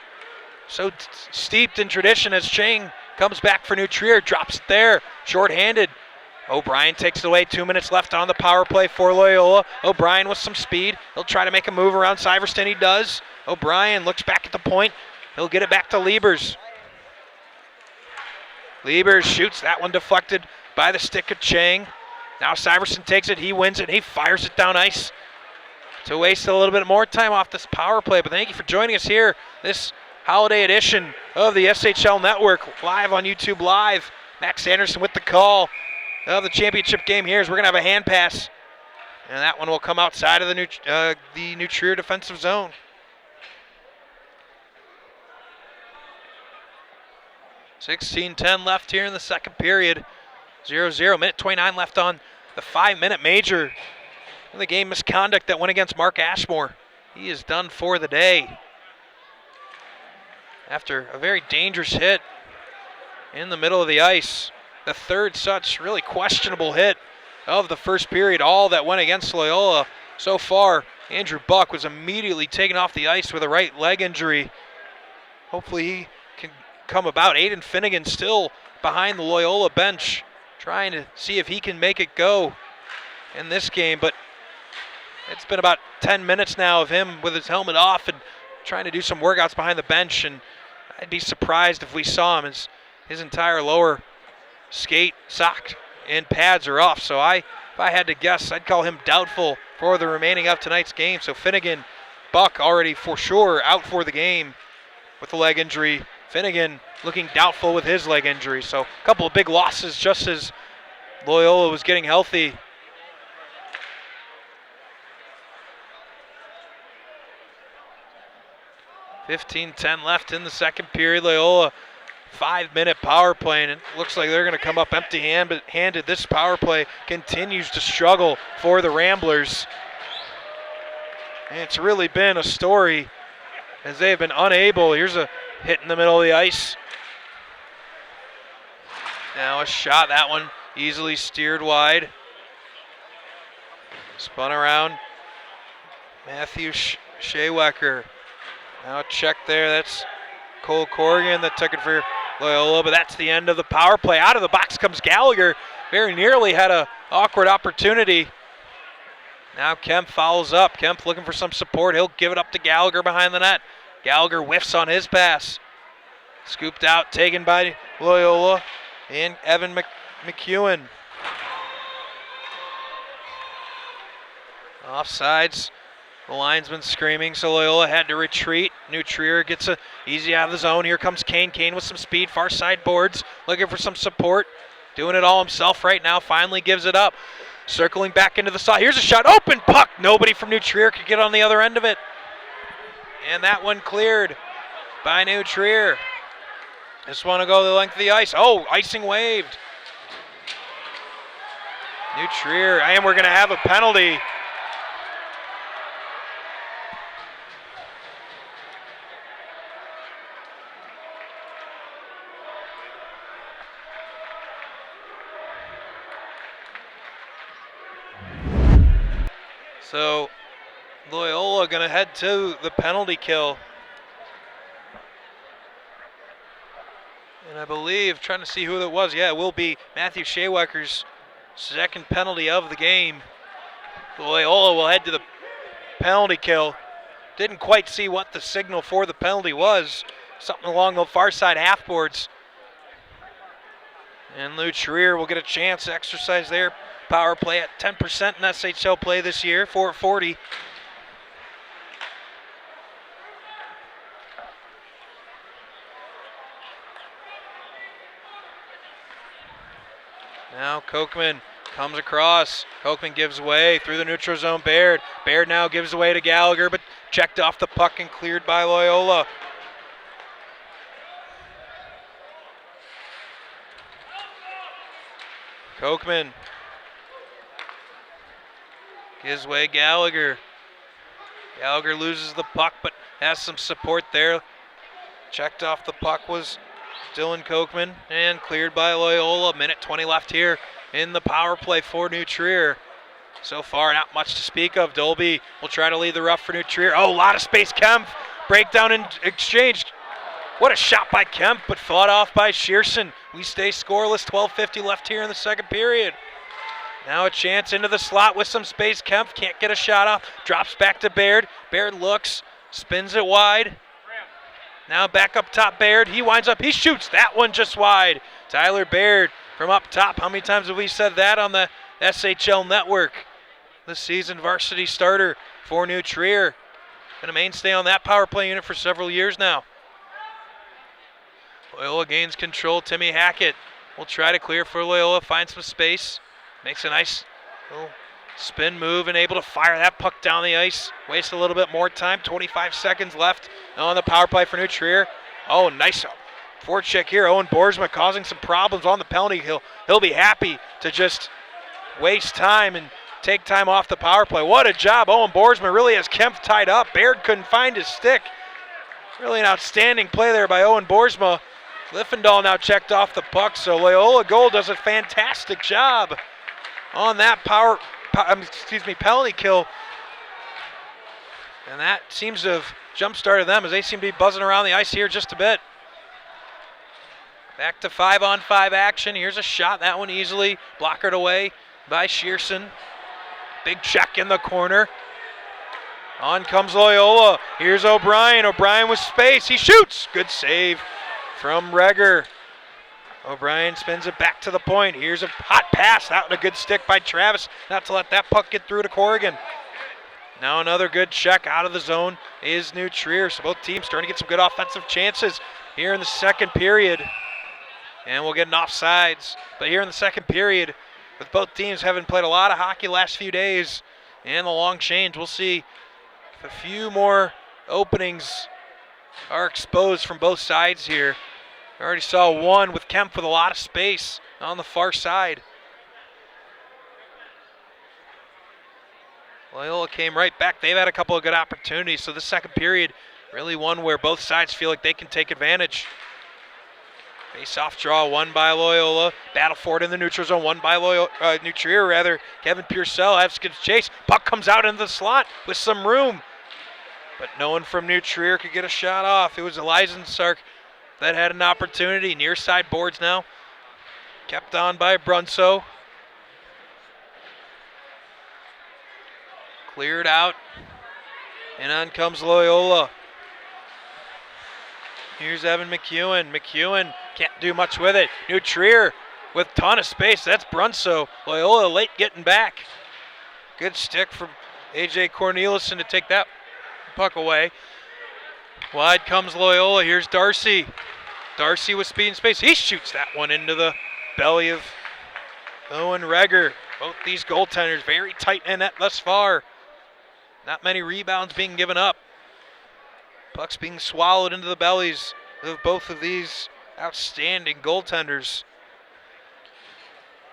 so steeped in tradition as Chang comes back for New Trier, drops it there, shorthanded. O'Brien takes it away, 2 minutes left on the power play for Loyola. O'Brien with some speed, he'll try to make a move around Syverston, he does. O'Brien looks back at the point, he'll get it back to Liebers. Liebers shoots, that one deflected by the stick of Chang. Now Syverston takes it, he wins it, he fires it down ice to waste a little bit more time off this power play. But thank you for joining us here, this holiday edition of the SHL Network, live on YouTube Live. Max Anderson with the call of the championship game here, as we're going to have a hand pass. And that one will come outside of the New Trier defensive zone. .10 left here in the second period. 0-0, minute 29 left on the 5-minute major. The game misconduct that went against Mark Ashmore. He is done for the day after a very dangerous hit in the middle of the ice. The third such really questionable hit of the first period, all that went against Loyola so far. Andrew Buck was immediately taken off the ice with a right leg injury. Hopefully he can come about. Aiden Finnegan still behind the Loyola bench, trying to see if he can make it go in this game, but it's been about 10 minutes now of him with his helmet off and trying to do some workouts behind the bench, and I'd be surprised if we saw him as his entire lower skate, sock, and pads are off. So if I had to guess, I'd call him doubtful for the remaining of tonight's game. So Finnegan, Buck already for sure out for the game with the leg injury. Finnegan looking doubtful with his leg injury. So a couple of big losses just as Loyola was getting healthy. .10 left in the second period. Loyola 5-minute power play, and it looks like they're going to come up empty-handed. This power play continues to struggle for the Ramblers. And it's really been a story as they have been unable. Here's a hit in the middle of the ice. Now a shot, that one easily steered wide. Spun around. Matthew Shawecker. Now a check there, that's Cole Corrigan that took it for Loyola, but that's the end of the power play. Out of the box comes Gallagher. Very nearly had an awkward opportunity. Now Kemp follows up. Kemp looking for some support. He'll give it up to Gallagher behind the net. Gallagher whiffs on his pass. Scooped out, taken by Loyola and Evan McEwen. Offsides. The linesman screaming, so Loyola had to retreat. New Trier gets easy out of the zone. Here comes Kane. Kane with some speed, far side boards, looking for some support. Doing it all himself right now, finally gives it up. Circling back into the side. Here's a shot, open puck. Nobody from New Trier could get on the other end of it. And that one cleared by New Trier. Just want to go the length of the ice. Oh, icing waved. New Trier, and we're going to have a penalty. So Loyola going to head to the penalty kill. And I believe, trying to see who that was, yeah, it will be Matthew Shaywecker's second penalty of the game. Loyola will head to the penalty kill. Didn't quite see what the signal for the penalty was. Something along the far side half boards. And Lou Trier will get a chance to exercise their power play at 10% in SHL play this year, 440. Now Kochman comes across. Kochman gives away through the neutral zone. Baird. Baird now gives away to Gallagher, but checked off the puck and cleared by Loyola. Kochman gives way Gallagher. Gallagher loses the puck, but has some support there. Checked off the puck was Dylan Kochman and cleared by Loyola. Minute 20 left here in the power play for New Trier. So far, not much to speak of. Dolby will try to lead the rough for New Trier. Oh, a lot of space. Kemp breakdown in exchange. What a shot by Kemp, but fought off by Shearson. We stay scoreless. 12:50 left here in the second period. Now a chance into the slot with some space. Kemp can't get a shot off. Drops back to Baird. Baird looks, spins it wide. Now back up top, Baird. He winds up, he shoots that one just wide. Tyler Baird from up top. How many times have we said that on the SHL network? The season varsity starter for New Trier. Been a mainstay on that power play unit for several years now. Loyola gains control. Timmy Hackett will try to clear for Loyola, find some space. Makes a nice little spin move and able to fire that puck down the ice. Waste a little bit more time. 25 seconds left on the power play for New Trier. Oh, nice forecheck here. Owen Boersma causing some problems on the penalty. He'll be happy to just waste time and take time off the power play. What a job. Owen Boersma really has Kemp tied up. Baird couldn't find his stick. Really an outstanding play there by Owen Boersma. Liffendahl now checked off the puck, so Loyola Gold does a fantastic job on that penalty kill. And that seems to have jump-started them as they seem to be buzzing around the ice here just a bit. Back to 5-on-5 action. Here's a shot, that one easily blockered away by Shearson. Big check in the corner. On comes Loyola. Here's O'Brien. O'Brien with space. He shoots. Good save from Reger. O'Brien spins it back to the point. Here's a hot pass. That was a good stick by Travis. Not to let that puck get through to Corrigan. Now another good check out of the zone is New Trier. So both teams starting to get some good offensive chances here in the second period. And we'll get an offsides. But here in the second period, with both teams having played a lot of hockey the last few days and the long change, we'll see if a few more openings are exposed from both sides here. I already saw one with Kemp with a lot of space on the far side. Loyola came right back. They've had a couple of good opportunities, so the second period really one where both sides feel like they can take advantage. Face-off draw won by Loyola. Battle for it in the neutral zone won by New Trier rather. Kevin Purcell has to chase. Puck comes out into the slot with some room. But no one from New Trier could get a shot off. It was Elizensark that had an opportunity. Near side boards now. Kept on by Brunso. Cleared out. And on comes Loyola. Here's Evan McEwen. McEwen can't do much with it. New Trier with a ton of space. That's Brunso. Loyola late getting back. Good stick from A.J. Corneliuson to take that puck away. Wide comes Loyola. Here's Darcy. Darcy with speed and space. He shoots that one into the belly of Owen Reger. Both these goaltenders very tight in net thus far. Not many rebounds being given up. Pucks being swallowed into the bellies of both of these outstanding goaltenders.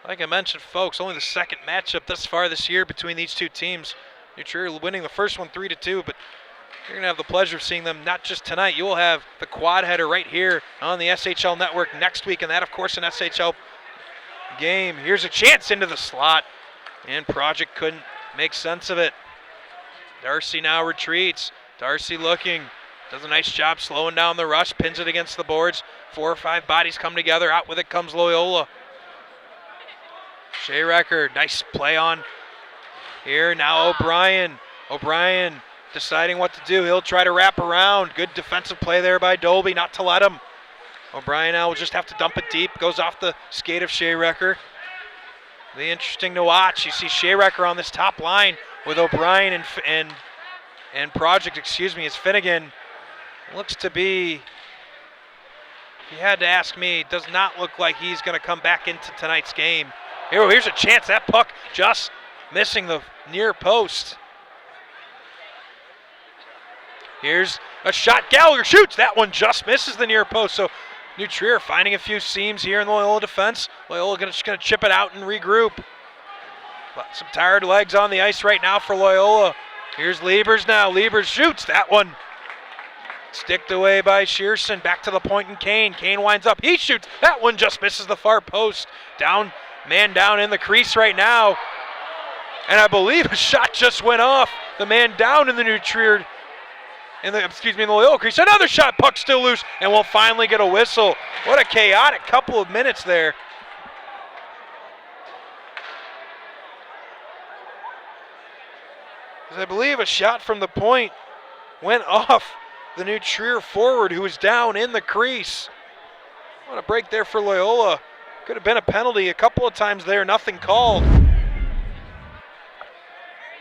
Like I mentioned, folks, only the second matchup thus far this year between these two teams. New Trier winning the first one 3-2, but you're going to have the pleasure of seeing them not just tonight. You will have the quad header right here on the SHL Network next week, and that, of course, an SHL game. Here's a chance into the slot, and Project couldn't make sense of it. Darcy now retreats. Darcy looking, does a nice job slowing down the rush, pins it against the boards. 4 or 5 bodies come together. Out with it comes Loyola. Shea Record, nice play on here. Now O'Brien. O'Brien deciding what to do. He'll try to wrap around. Good defensive play there by Dolby, not to let him. O'Brien now will just have to dump it deep. Goes off the skate of Shea Record. Be interesting to watch. You see Shea Record on this top line with O'Brien and Project, is Finnegan. Looks to be, if you had to ask me, it does not look like he's going to come back into tonight's game. Here's a chance. That puck just missing the near post. Here's a shot. Gallagher shoots. That one just misses the near post. So New Trier finding a few seams here in the Loyola defense. Loyola just going to chip it out and regroup. But some tired legs on the ice right now for Loyola. Here's Liebers now. Liebers shoots. That one sticked away by Shearson. Back to the point and Kane. Kane winds up. He shoots. That one just misses the far post. Man down in the crease right now. And I believe a shot just went off. The man down in the New Trier, in the Loyola crease. Another shot. Puck still loose, and we'll finally get a whistle. What a chaotic couple of minutes there. I believe a shot from the point went off the New Trier forward who was down in the crease. What a break there for Loyola. Could have been a penalty a couple of times there, nothing called.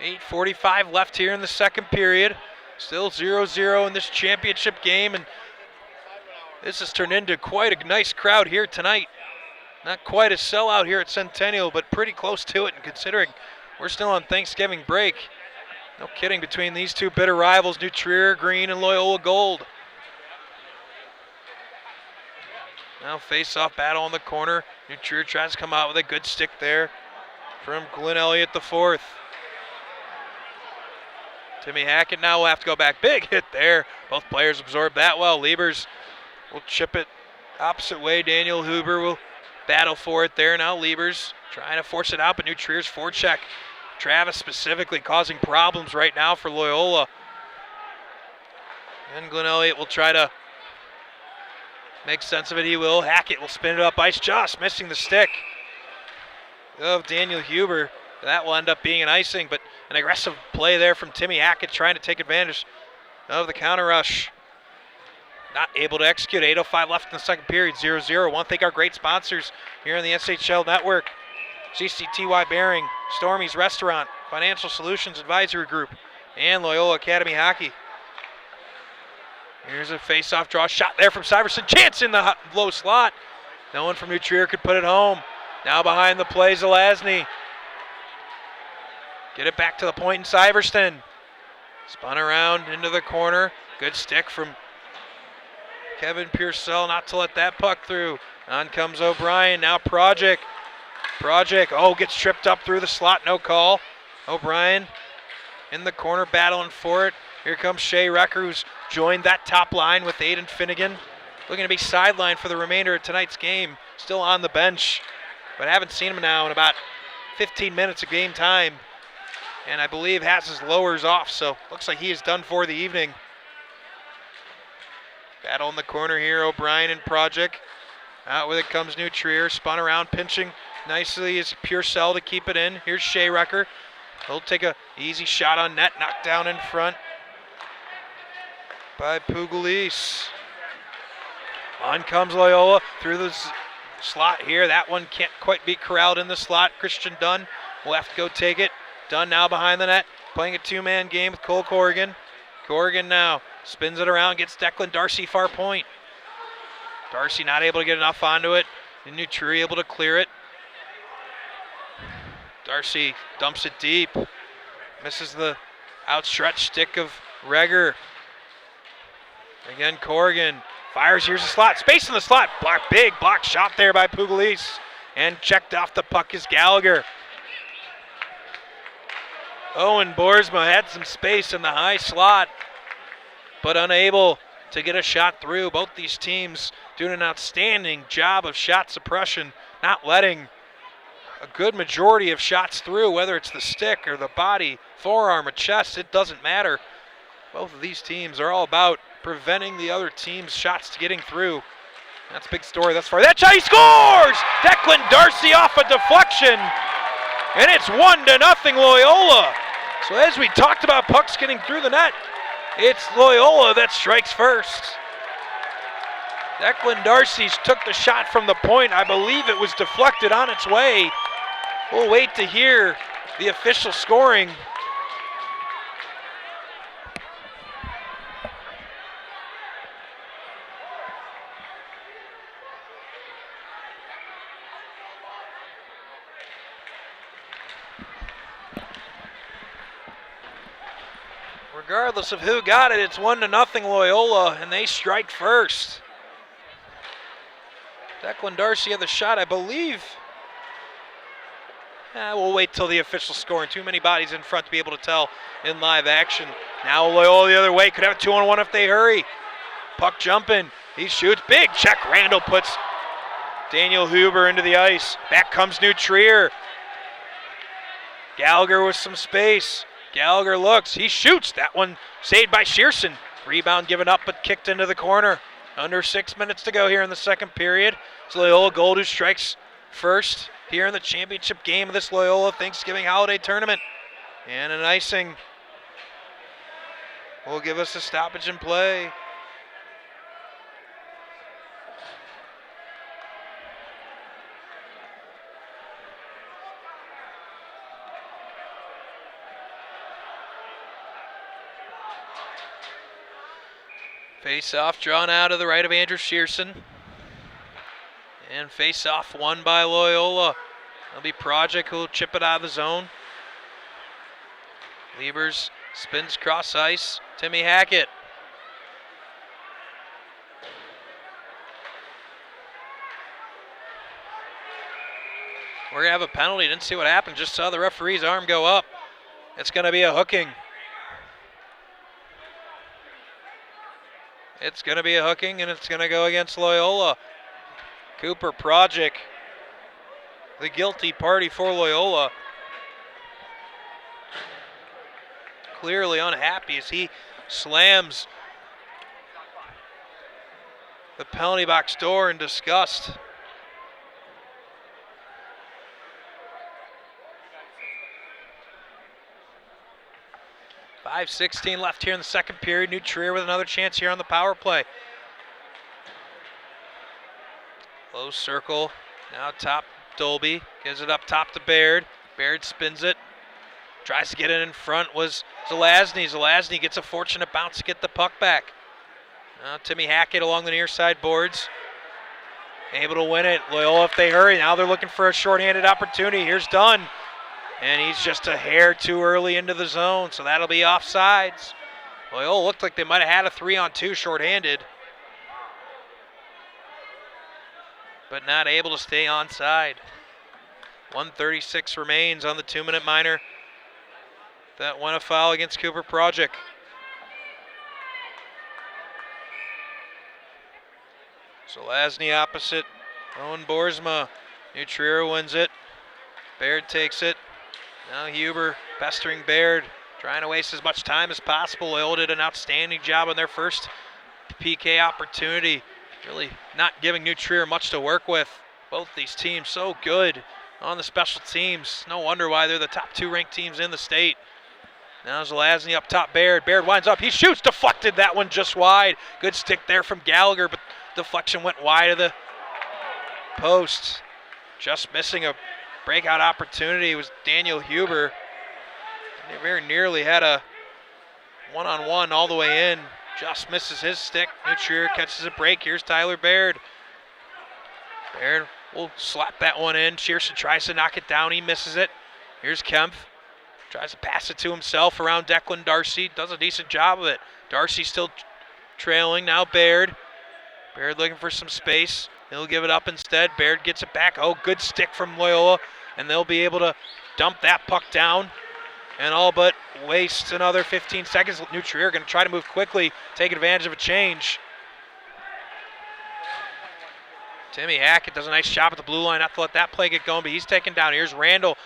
8:45 left here in the second period. Still 0-0 in this championship game, and this has turned into quite a nice crowd here tonight. Not quite a sellout here at Centennial, but pretty close to it, and considering we're still on Thanksgiving break. No kidding, between these two bitter rivals, New Trier green and Loyola gold. Now face-off battle in the corner. New Trier tries to come out with a good stick there from Glenn Elliott the fourth. Timmy Hackett now will have to go back. Big hit there. Both players absorb that well. Liebers will chip it opposite way. Daniel Huber will battle for it there. Now Liebers trying to force it out, but New Trier's forecheck. Travis specifically causing problems right now for Loyola. And Glenn Elliott will try to make sense of it. He will. Hackett will spin it up ice, just missing the stick of Daniel Huber. That will end up being an icing, but an aggressive play there from Timmy Hackett trying to take advantage of the counter rush. Not able to execute. 8:05 left in the second period, 0-0. Want to thank our great sponsors here on the SHL Network. CCTY Bearing, Stormy's Restaurant, Financial Solutions Advisory Group, and Loyola Academy Hockey. Here's a face-off draw shot there from Syverson. Chance in the low slot. No one from New Trier could put it home. Now behind the play, Zelazny. Get it back to the point in Syverson. Spun around into the corner. Good stick from Kevin Pearsall not to let that puck through. On comes O'Brien. Now Project, gets tripped up through the slot, no call. O'Brien in the corner battling for it. Here comes Shea Recker, who's joined that top line with Aiden Finnegan. Looking to be sidelined for the remainder of tonight's game. Still on the bench, but I haven't seen him now in about 15 minutes of game time. And I believe has his lowers off, so looks like he is done for the evening. Battle in the corner here, O'Brien and Project. Out with it comes New Trier, spun around, pinching nicely is Pearsall to keep it in. Here's Shea Recker. He'll take a easy shot on net, knocked down in front by Pugliese. On comes Loyola through the slot here. That one can't quite be corralled in the slot. Christian Dunn will have to go take it. Dunn now behind the net, playing a two-man game with Cole Corrigan. Corrigan now spins it around, gets Declan Darcy far point. Darcy not able to get enough onto it. And New Trier able to clear it. Darcy dumps it deep. Misses the outstretched stick of Reger. Again, Corrigan fires. Here's the slot. Space in the slot. Big block shot there by Pugliese. And checked off the puck is Gallagher. Owen Boersma had some space in the high slot, but unable to get a shot through. Both these teams doing an outstanding job of shot suppression, not letting a good majority of shots through, whether it's the stick or the body, forearm or chest, it doesn't matter. Both of these teams are all about preventing the other team's shots getting through. That's a big story thus far. That shot, he scores! Declan Darcy off a deflection, and it's 1-0 Loyola. So as we talked about pucks getting through the net, it's Loyola that strikes first. Declan Darcy took the shot from the point. I believe it was deflected on its way. We'll wait to hear the official scoring. Regardless of who got it, it's 1-0 Loyola, and they strike first. Declan Darcy had the shot, I believe. We'll wait till the official scoring. Too many bodies in front to be able to tell in live action. Now Loyola the other way, could have a 2-on-1 if they hurry. Puck jumping, he shoots, big check. Randall puts Daniel Huber into the ice. Back comes New Trier. Gallagher with some space. Gallagher looks, he shoots. That one saved by Shearson. Rebound given up but kicked into the corner. Under 6 minutes to go here in the second period. It's Loyola Gold who strikes first here in the championship game of this Loyola Thanksgiving holiday tournament. And an icing will give us a stoppage in play. Face-off drawn out of the right of Andrew Shearson. And face-off won by Loyola. It'll be Project who will chip it out of the zone. Liebers spins cross ice. Timmy Hackett. We're going to have a penalty. Didn't see what happened. Just saw the referee's arm go up. It's going to be a hooking. It's going to be a hooking, and it's going to go against Loyola. Cooper Project, the guilty party for Loyola. Clearly unhappy as he slams the penalty box door in disgust. .5:16 left here in the second period. New Trier with another chance here on the power play. Low circle, now top Dolby, gives it up top to Baird. Baird spins it, tries to get it in front, was Zelazny. Zelazny gets a fortunate bounce to get the puck back. Now Timmy Hackett along the near side boards, able to win it. Loyola if they hurry, now they're looking for a shorthanded opportunity. Here's Dunn, and he's just a hair too early into the zone, so that'll be offsides. Loyola looked like they might have had a 3-on-2 shorthanded, but not able to stay onside. 1:36 remains on the 2-minute minor. That won a foul against Cooper Project. So Lasny opposite, Owen Boersma. New Trier wins it. Baird takes it. Now Huber pestering Baird, trying to waste as much time as possible. Loyola did an outstanding job on their first PK opportunity. Really not giving New Trier much to work with. Both these teams so good on the special teams. No wonder why they're the top 2 ranked teams in the state. Now Zelazny up top, Baird. Baird winds up, he shoots, deflected, that one just wide. Good stick there from Gallagher, but deflection went wide of the post. Just missing a breakout opportunity was Daniel Huber. They very nearly had a one-on-one all the way in. Just misses his stick. New Trier catches a break. Here's Tyler Baird. Baird will slap that one in. Shearson tries to knock it down. He misses it. Here's Kempf. Tries to pass it to himself around Declan Darcy. Does a decent job of it. Darcy still trailing. Now Baird. Baird looking for some space. He'll give it up instead. Baird gets it back. Oh, good stick from Loyola. And they'll be able to dump that puck down and all but waste another 15 seconds. New Trier going to try to move quickly, take advantage of a change. Timmy Hackett does a nice job at the blue line, not to let that play get going, but he's taken down. Here's Randall.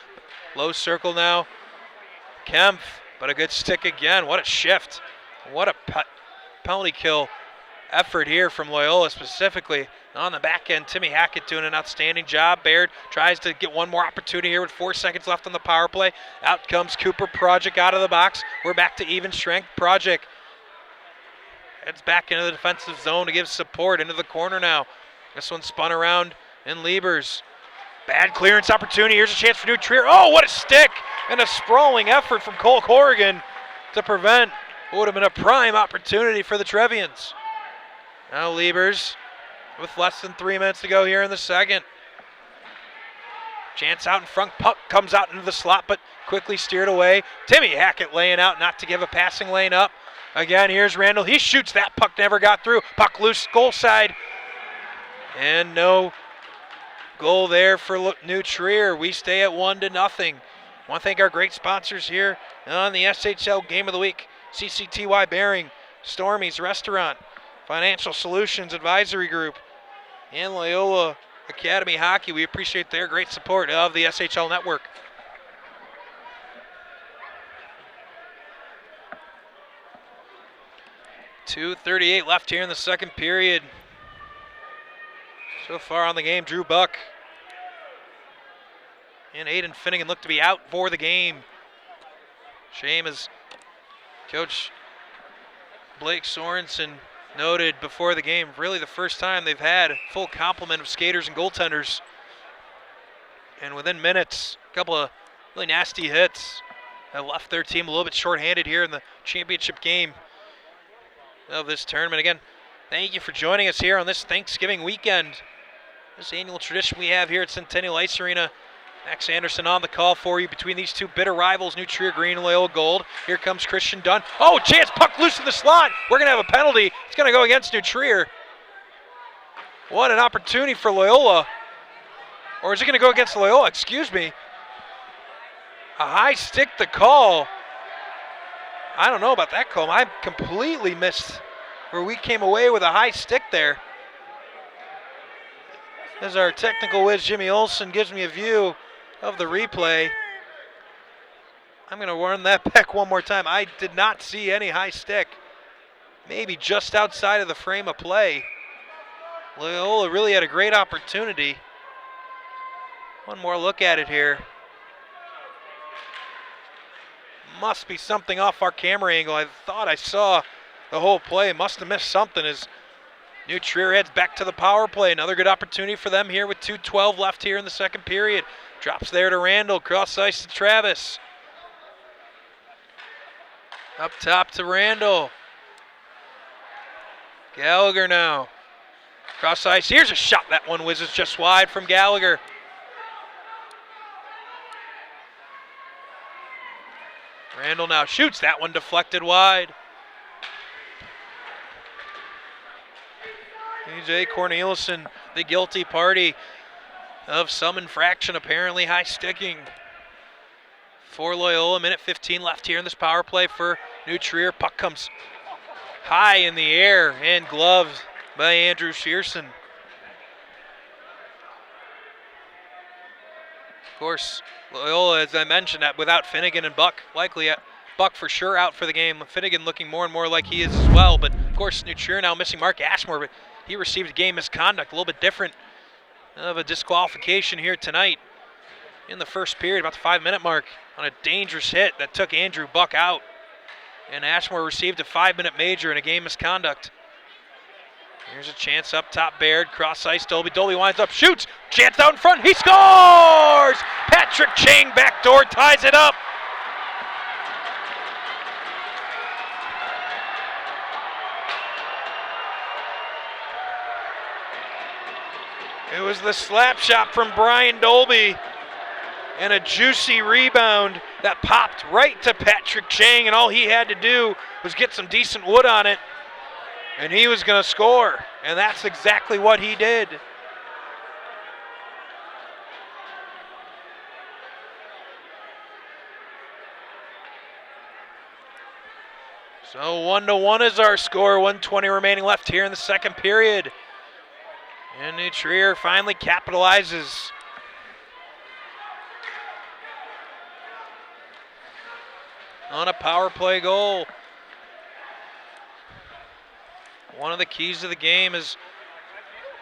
Low circle now. Kempf, but a good stick again. What a shift. What a penalty kill effort here from Loyola specifically. On the back end, Timmy Hackett doing an outstanding job. Baird tries to get one more opportunity here with 4 seconds left on the power play. Out comes Cooper Project out of the box. We're back to even strength. Project heads back into the defensive zone to give support into the corner now. This one spun around in Liebers. Bad clearance opportunity. Here's a chance for New Trier. Oh, what a stick! And a sprawling effort from Cole Corrigan to prevent what would have been a prime opportunity for the Trevians. Now Liebers with less than 3 minutes to go here in the second. Chance out in front. Puck comes out into the slot, but quickly steered away. Timmy Hackett laying out not to give a passing lane up. Again, here's Randall. He shoots that puck, never got through. Puck loose, goal side. And no goal there for New Trier. We stay at 1-0. Want to thank our great sponsors here on the SHL Game of the Week. CCTY Bearing, Stormy's Restaurant, Financial Solutions Advisory Group, and Loyola Academy Hockey. We appreciate their great support of the SHL Network. .238 left here in the second period. So far on the game, Drew Buck and Aiden Finnegan look to be out for the game. Shame, as Coach Blake Sorensen noted before the game, really the first time they've had a full complement of skaters and goaltenders. And within minutes, a couple of really nasty hits have left their team a little bit shorthanded here in the championship game of this tournament. Again, thank you for joining us here on this Thanksgiving weekend. This annual tradition we have here at Centennial Ice Arena. Max Anderson on the call for you between these two bitter rivals, New Trier Green and Loyola Gold. Here comes Christian Dunn. Oh, chance, puck loose in the slot. We're going to have a penalty. It's going to go against New Trier. What an opportunity for Loyola. Or is it going to go against Loyola? Excuse me. A high stick the call. I don't know about that call. I completely missed where we came away with a high stick there. As our technical whiz, Jimmy Olson, gives me a view of the replay. I'm going to run that back one more time. I did not see any high stick. Maybe just outside of the frame of play. Loyola really had a great opportunity. One more look at it here. Must be something off our camera angle. I thought I saw the whole play. Must have missed something as New Trier heads back to the power play. Another good opportunity for them here with 2:12 left here in the second period. Drops there to Randall. Cross ice to Travis. Up top to Randall. Gallagher now. Cross ice. Here's a shot. That one whizzes just wide from Gallagher. Randall now shoots. That one deflected wide. AJ Corneliuson, the guilty party of some infraction, apparently high sticking for Loyola. Minute 15 left here in this power play for New Trier. Puck comes high in the air and gloved by Andrew Shearson. Of course, Loyola, as I mentioned, without Finnegan and Buck, likely Buck for sure out for the game. Finnegan looking more and more like he is as well. But of course, New Trier now missing Mark Ashmore, but he received a game misconduct, a little bit different of a disqualification here tonight in the first period, about the 5-minute mark, on a dangerous hit that took Andrew Buck out. And Ashmore received a 5-minute major and a game misconduct. Here's a chance up top, Baird, cross ice, Dolby. Dolby winds up, shoots, chance out in front, he scores! Patrick Chang backdoor ties it up. It was the slap shot from Brian Dolby and a juicy rebound that popped right to Patrick Chang, and all he had to do was get some decent wood on it, and he was going to score, and that's exactly what he did. So 1-1 is our score. 1:20 remaining left here in the second period. And New Trier finally capitalizes. On a power play goal. One of the keys to the game is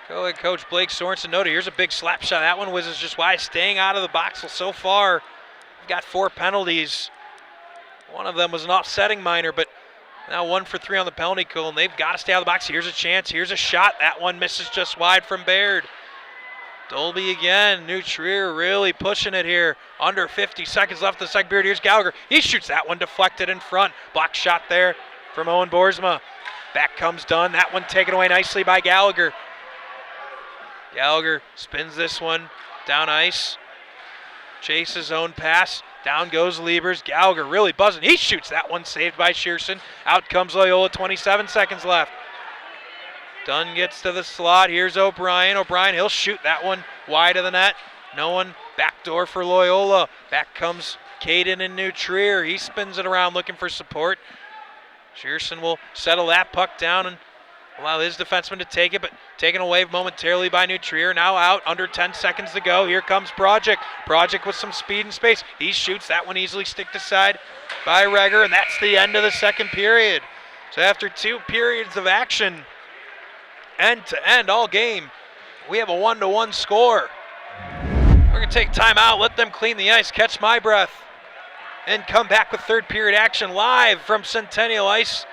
Coach Blake Sorensen noted. Here's a big slap shot. That one whizzes just wide, staying out of the box. So far, we've got 4 penalties. One of them was an offsetting minor, but now 1 for 3 on the penalty kill, and they've got to stay out of the box. Here's a chance. Here's a shot. That one misses just wide from Baird. Dolby again. New Trier really pushing it here. Under 50 seconds left in the second period. Here's Gallagher. He shoots that one deflected in front. Block shot there from Owen Boersma. Back comes Dunn. That one taken away nicely by Gallagher. Gallagher spins this one down ice. Chases own pass. Down goes Liebers. Gallagher really buzzing. He shoots that one, saved by Shearson. Out comes Loyola, 27 seconds left. Dunn gets to the slot. Here's O'Brien. O'Brien, he'll shoot that one wide of the net. No one. Backdoor for Loyola. Back comes Caden and New Trier. He spins it around looking for support. Shearson will settle that puck down and allow his defenseman to take it, but taken away momentarily by New Trier. Now out, under 10 seconds to go. Here comes Project. Project with some speed and space. He shoots that one easily sticked aside by Reger, and that's the end of the second period. So after 2 periods of action, end to end all game, we have a 1-1 score. We're going to take time out, let them clean the ice, catch my breath, and come back with third period action live from Centennial Ice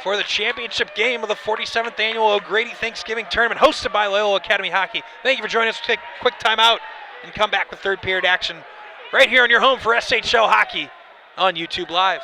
for the championship game of the 47th annual O'Grady Thanksgiving Tournament hosted by Loyola Academy Hockey. Thank you for joining us. Take a quick time out and come back with third period action right here on your home for SHL Hockey on YouTube Live.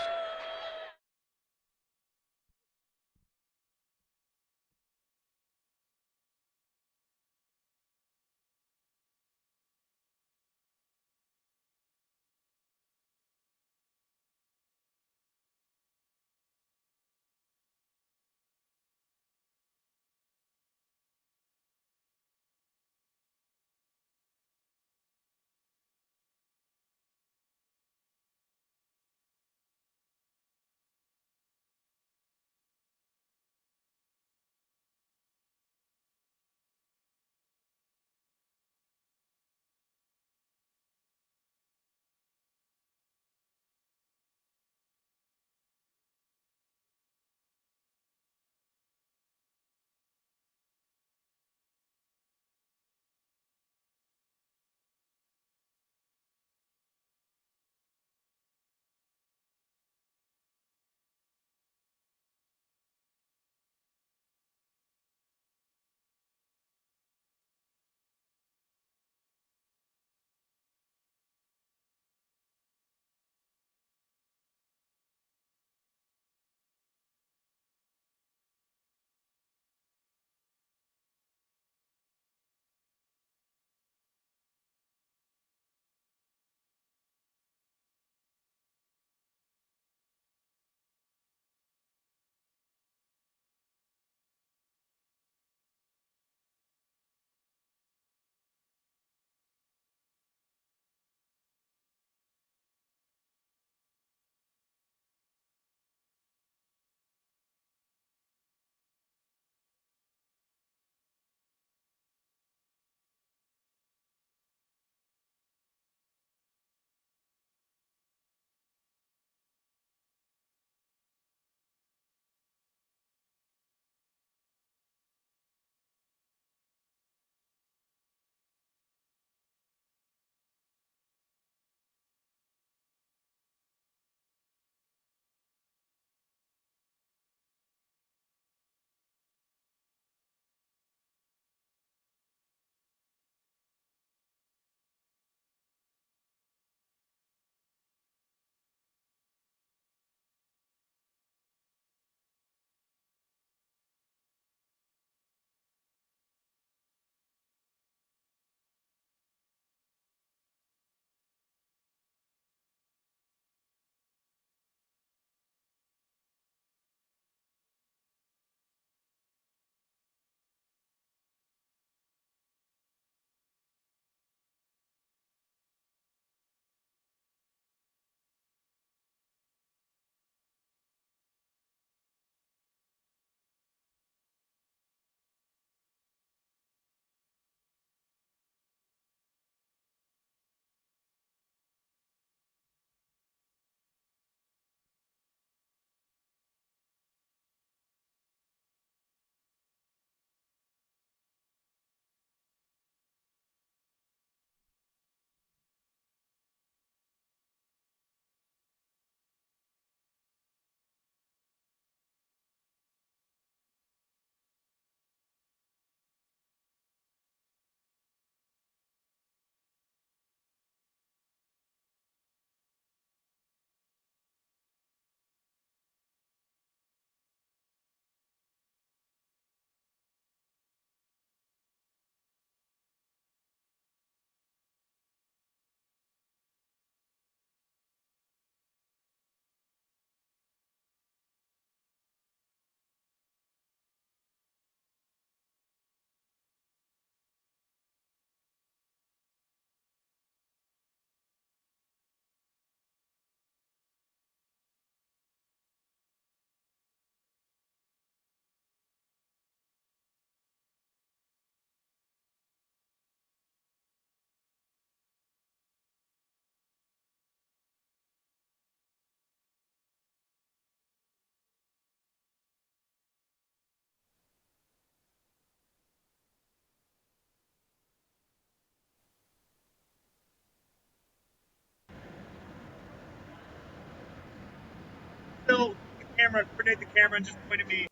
camera, coordinate the camera, and just point at me.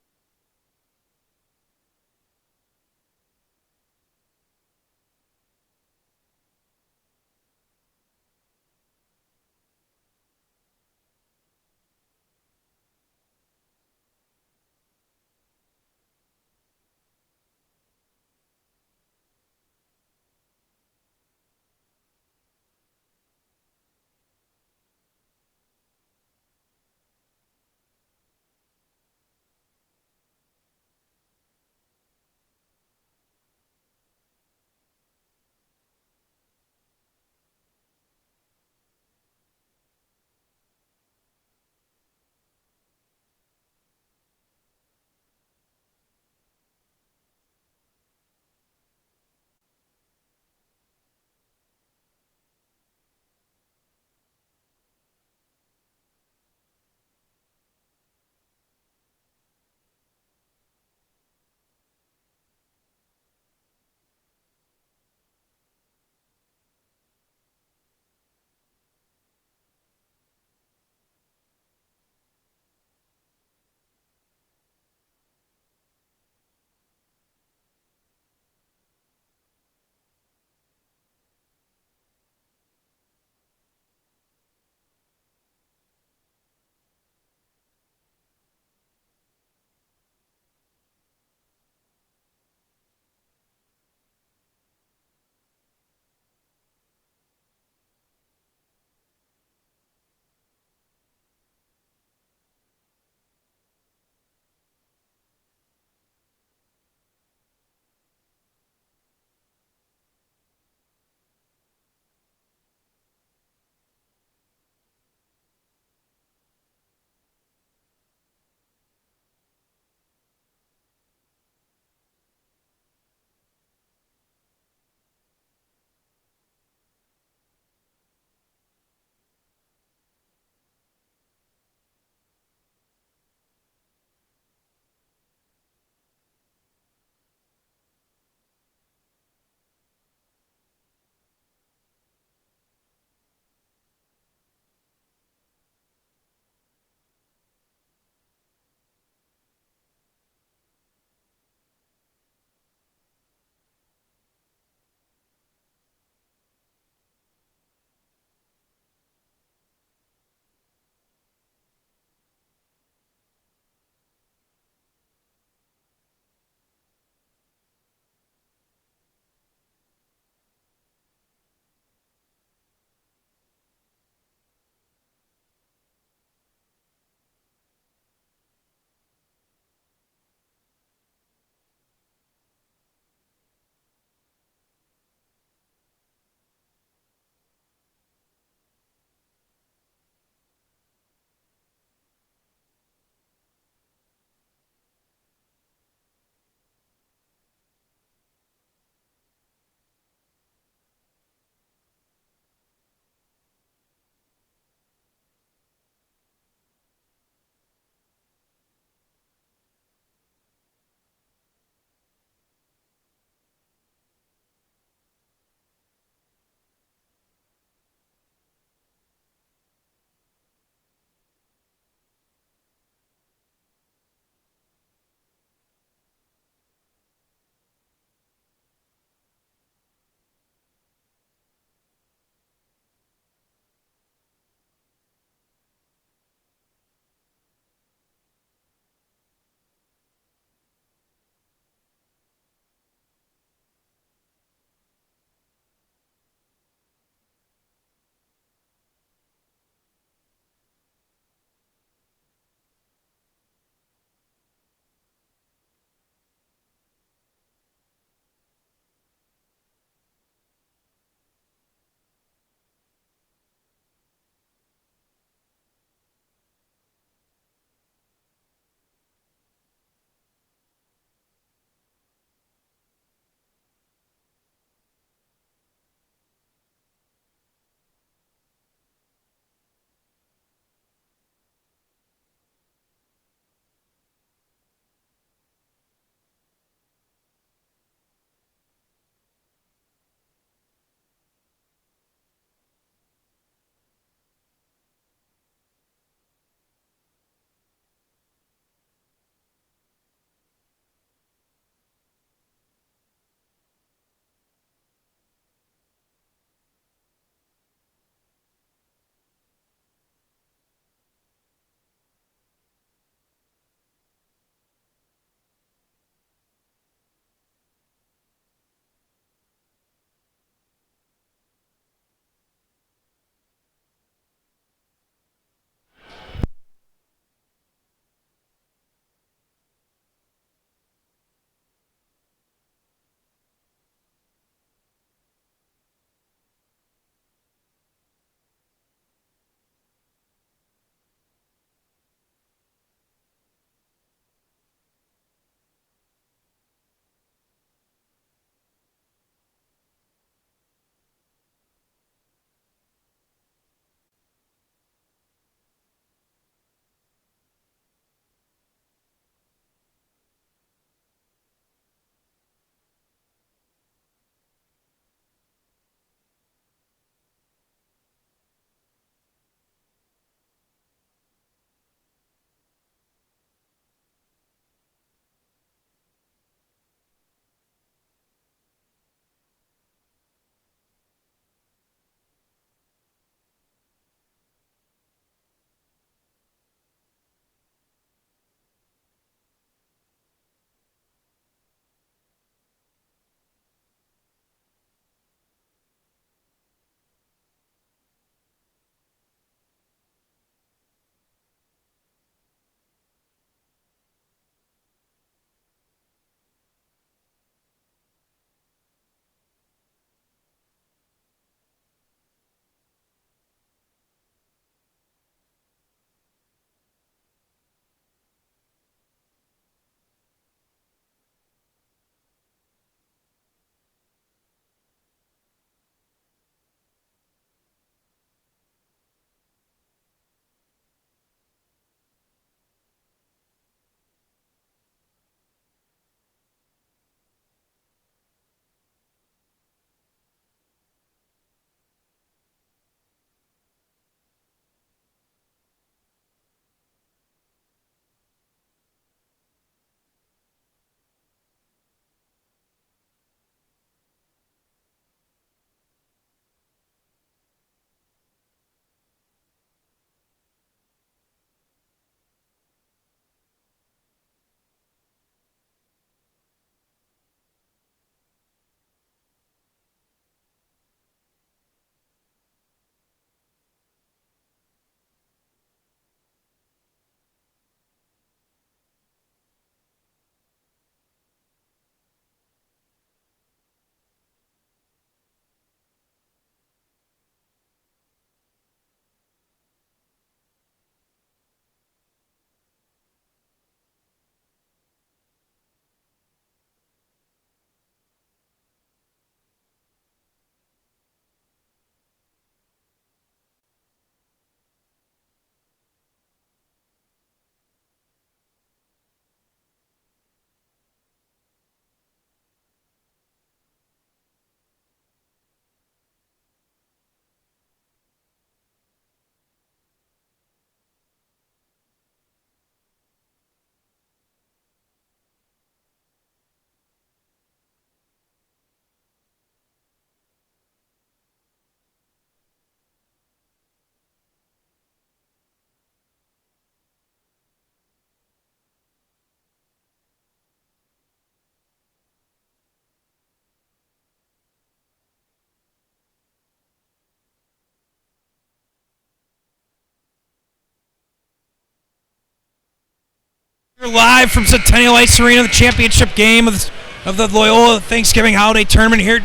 We're live from Centennial Ice Arena, the championship game of the Loyola Thanksgiving Holiday Tournament here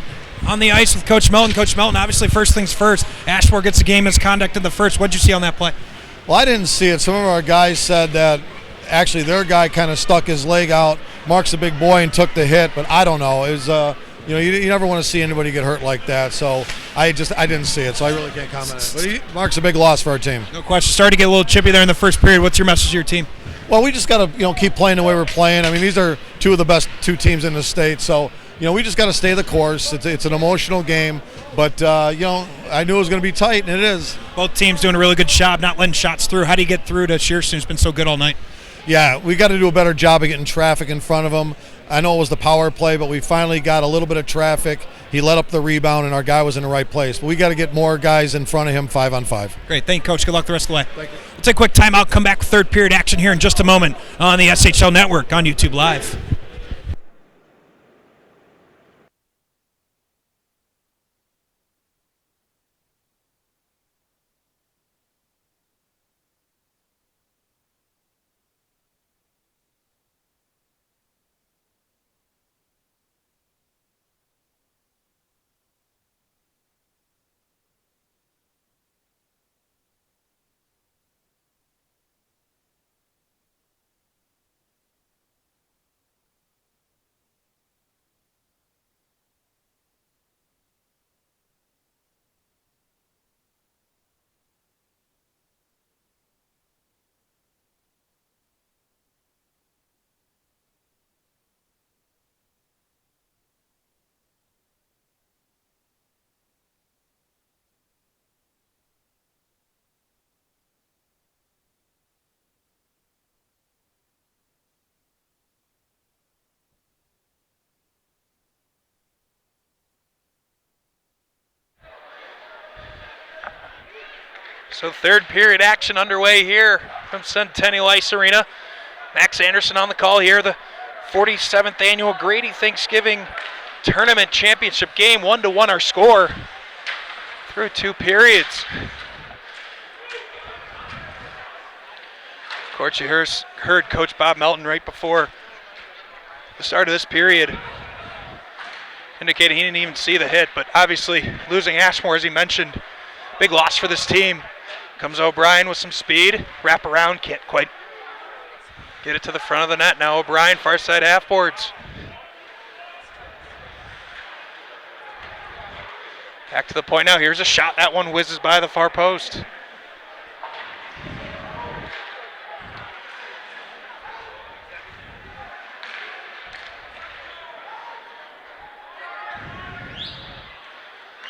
on the ice with Coach Melton. Coach Melton, obviously first things first, Ashmore gets a game misconduct in the first. What did you see on that play? Well, I didn't see it. Some of our guys said that actually their guy kind of stuck his leg out. Mark's a big boy and took the hit, but I don't know. It was, you never want to see anybody get hurt like that. So I didn't see it, so I really can't comment on it. But Mark's a big loss for our team. No question. Started to get a little chippy there in the first period. What's your message to your team? Well, we just got to keep playing the way we're playing. I mean, these are two of the best two teams in the state, so we just got to stay the course. It's an emotional game, but I knew it was going to be tight, and it is. Both teams doing a really good job not letting shots through. How do you get through to Shearson, who's been so good all night? Yeah, we got to do a better job of getting traffic in front of them. I know it was the power play, but we finally got a little bit of traffic. He let up the rebound, and our guy was in the right place. But we got to get more guys in front of him 5-on-5. Great. Thank you, Coach. Good luck the rest of the way. Thank you. We'll take a quick timeout, come back with third period action here in just a moment on the SHL Network on YouTube Live. So third period action underway here from Centennial Ice Arena. Max Anderson on the call here. The 47th annual Grady Thanksgiving Tournament Championship game. 1-1 our score through two periods. Of course, you heard Coach Bob Melton right before the start of this period indicated he didn't even see the hit, but obviously losing Ashmore, as he mentioned, big loss for this team. Comes O'Brien with some speed, wrap around, can't quite get it to the front of the net. Now O'Brien, far side half boards. Back to the point now, here's a shot, that one whizzes by the far post.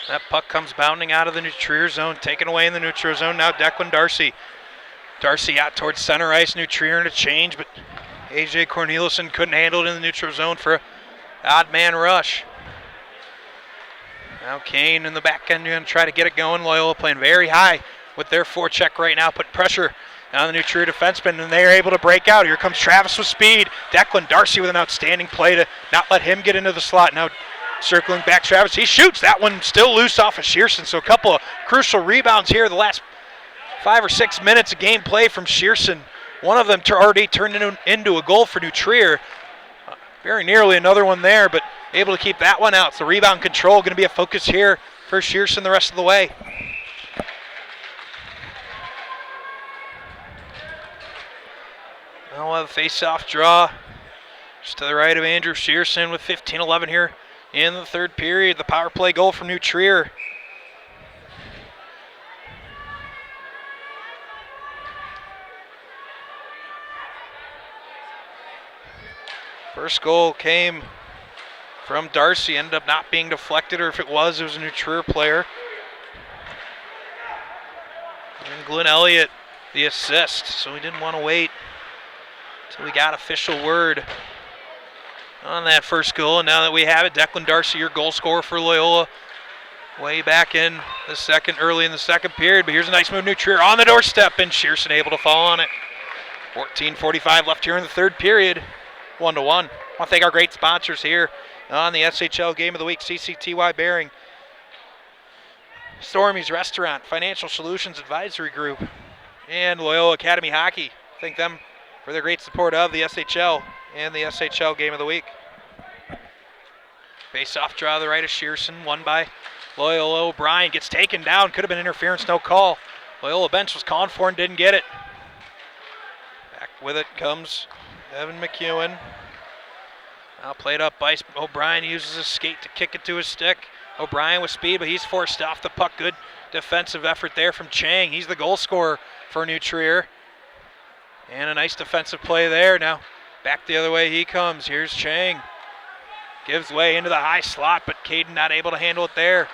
That puck comes bounding out of the Nutrier zone, taken away in the neutral zone. Now Declan Darcy. Darcy out towards center ice, Nutrier in a change, but A.J. Corneliuson couldn't handle it in the neutral zone for an odd man rush. Now Kane in the back end going to try to get it going. Loyola playing very high with their forecheck right now, putting pressure on the Nutrier defenseman, and they are able to break out. Here comes Travis with speed. Declan Darcy with an outstanding play to not let him get into the slot. Now circling back, Travis, he shoots. That one still loose off of Shearson. So a couple of crucial rebounds here the last 5 or 6 minutes of game play from Shearson. One of them already turned into a goal for Nutrier. Very nearly another one there, but able to keep that one out. So rebound control going to be a focus here for Shearson the rest of the way. Now we'll have a face-off draw just to the right of Andrew Shearson with 15-11 here in the third period. The power play goal from Nutrier. First goal came from Darcy, ended up not being deflected, or if it was a Nutrier player. And Glenn Elliott, the assist, so we didn't want to wait until we got official word on that first goal. And now that we have it, Declan Darcy, your goal scorer for Loyola, way back in the early in the second period. But here's a nice move, Nutrier on the doorstep, and Shearson able to fall on it. 14:45 left here in the third period. 1-1. I want to thank our great sponsors here on the SHL Game of the Week: CCTY Bearing, Stormy's Restaurant, Financial Solutions Advisory Group, and Loyola Academy Hockey. Thank them for their great support of the SHL and the SHL Game of the Week. Face-off draw to the right of Shearson, won by Loyola. O'Brien gets taken down. Could have been interference, no call. Loyola bench was calling for and didn't get it. Back with it comes Evan McEwen. Now played up by O'Brien. Uses his skate to kick it to his stick. O'Brien with speed, but he's forced off the puck. Good defensive effort there from Chang. He's the goal scorer for New Trier. And a nice defensive play there. Now back the other way he comes. Here's Chang. Gives way into the high slot, but Caden not able to handle it there.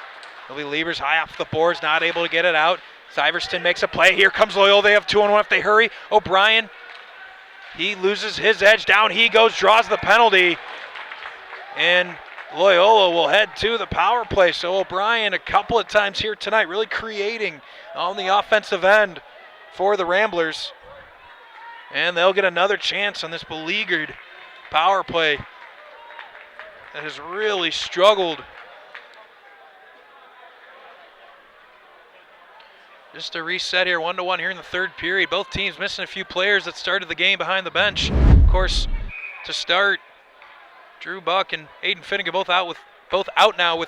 It'll be Liebers high off the boards, not able to get it out. Syverston makes a play. Here comes Loyola. They have 2-on-1 if they hurry. O'Brien, he loses his edge. Down he goes, draws the penalty. And Loyola will head to the power play. So O'Brien a couple of times here tonight really creating on the offensive end for the Ramblers. And they'll get another chance on this beleaguered power play that has really struggled. Just a reset here, 1-1 here in the third period. Both teams missing a few players that started the game behind the bench. Of course, to start, Drew Buck and Aiden Finnegan both out now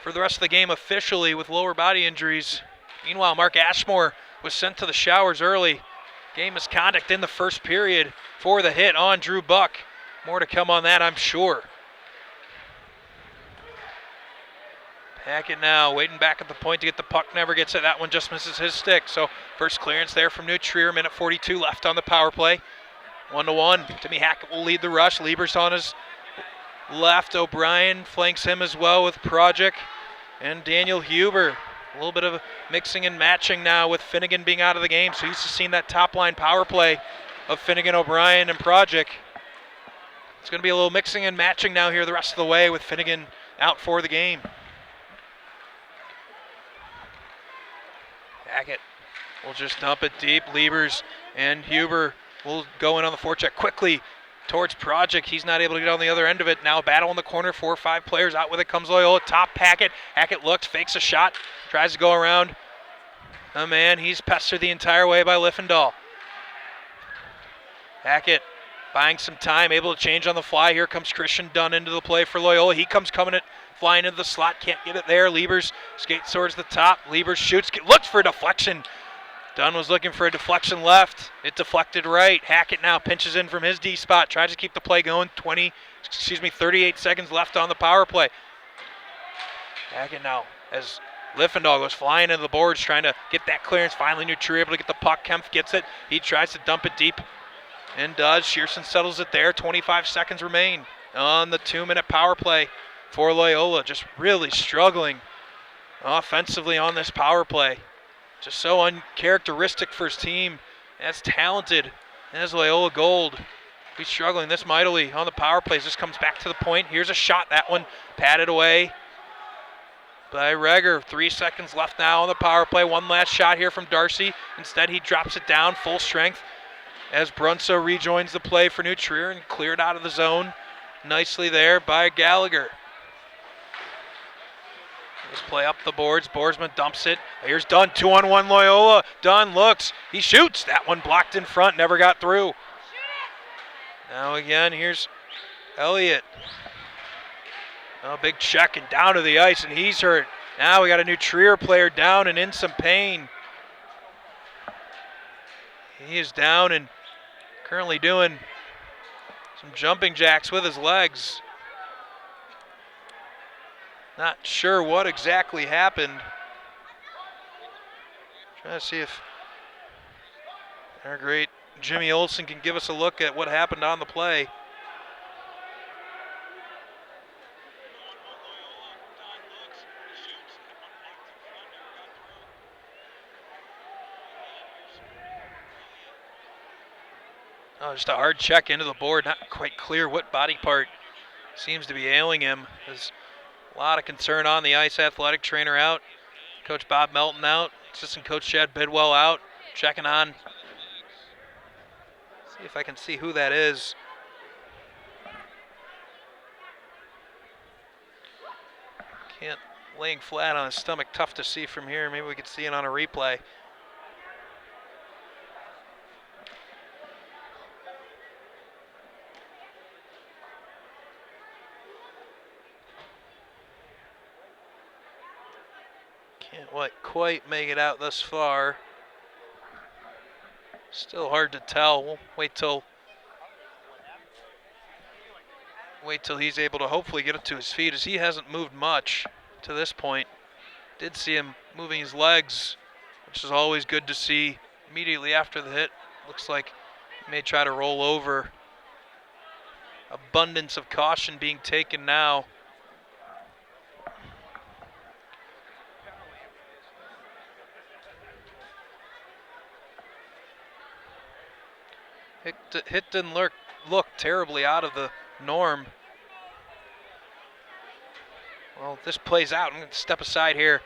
for the rest of the game officially with lower body injuries. Meanwhile, Mark Ashmore was sent to the showers early. Game misconduct in the first period for the hit on Drew Buck. More to come on that, I'm sure. Hackett now waiting back at the point to get the puck, never gets it. That one just misses his stick. So first clearance there from New Trier, minute 42 left on the power play. 1-1. Timmy Hackett will lead the rush. Liebers on his left. O'Brien flanks him as well with Project and Daniel Huber. A little bit of mixing and matching now with Finnegan being out of the game. So used to seeing that top line power play of Finnegan, O'Brien, and Project. It's going to be a little mixing and matching now here the rest of the way with Finnegan out for the game. Hackett will just dump it deep. Liebers and Huber will go in on the forecheck quickly towards Project. He's not able to get on the other end of it. Now a battle in the corner, 4 or 5 players out with it comes Loyola. Top Hackett. Hackett looks, fakes a shot, tries to go around a man. He's pestered the entire way by Liffendahl. Hackett buying some time, able to change on the fly. Here comes Christian Dunn into the play for Loyola. He comes flying into the slot, can't get it there. Liebers skates towards the top. Liebers shoots, looks for a deflection. Dunn was looking for a deflection left. It deflected right. Hackett now pinches in from his D spot, tries to keep the play going. 38 seconds left on the power play. Hackett now, as Liffendahl goes flying into the boards, trying to get that clearance. Finally, New Trier able to get the puck. Kempf gets it. He tries to dump it deep and does. Shearson settles it there. 25 seconds remain on the 2-minute power play for Loyola. Just really struggling offensively on this power play. Just so uncharacteristic for his team. As talented as Loyola Gold. He's struggling this mightily on the power plays. Just comes back to the point. Here's a shot. That one patted away by Reger. 3 seconds left now on the power play. One last shot here from Darcy. Instead, he drops it down full strength as Brunso rejoins the play for New Trier and cleared out of the zone nicely there by Gallagher. Let's play up the boards. Boardsman dumps it. Here's Dunn, 2-on-1 Loyola. Dunn looks, he shoots. That one blocked in front, never got through. Now again, here's Elliott. A big check and down to the ice, and he's hurt. Now we got a New Trier player down and in some pain. He is down and currently doing some jumping jacks with his legs. Not sure what exactly happened. Trying to see if our great Jimmy Olsen can give us a look at what happened on the play. Oh, just a hard check into the board. Not quite clear what body part seems to be ailing him. There's a lot of concern on the ice. Athletic trainer out. Coach Bob Melton out. Assistant coach Chad Bidwell out. Checking on. See if I can see who that is. Can't, laying flat on his stomach. Tough to see from here. Maybe we could see it on a replay. Can't quite make it out thus far. Still hard to tell. We'll wait till he's able to hopefully get up to his feet, as he hasn't moved much to this point. Did see him moving his legs, which is always good to see immediately after the hit. Looks like he may try to roll over. Abundance of caution being taken now. Hit didn't look terribly out of the norm. Well, this plays out. I'm going to step aside here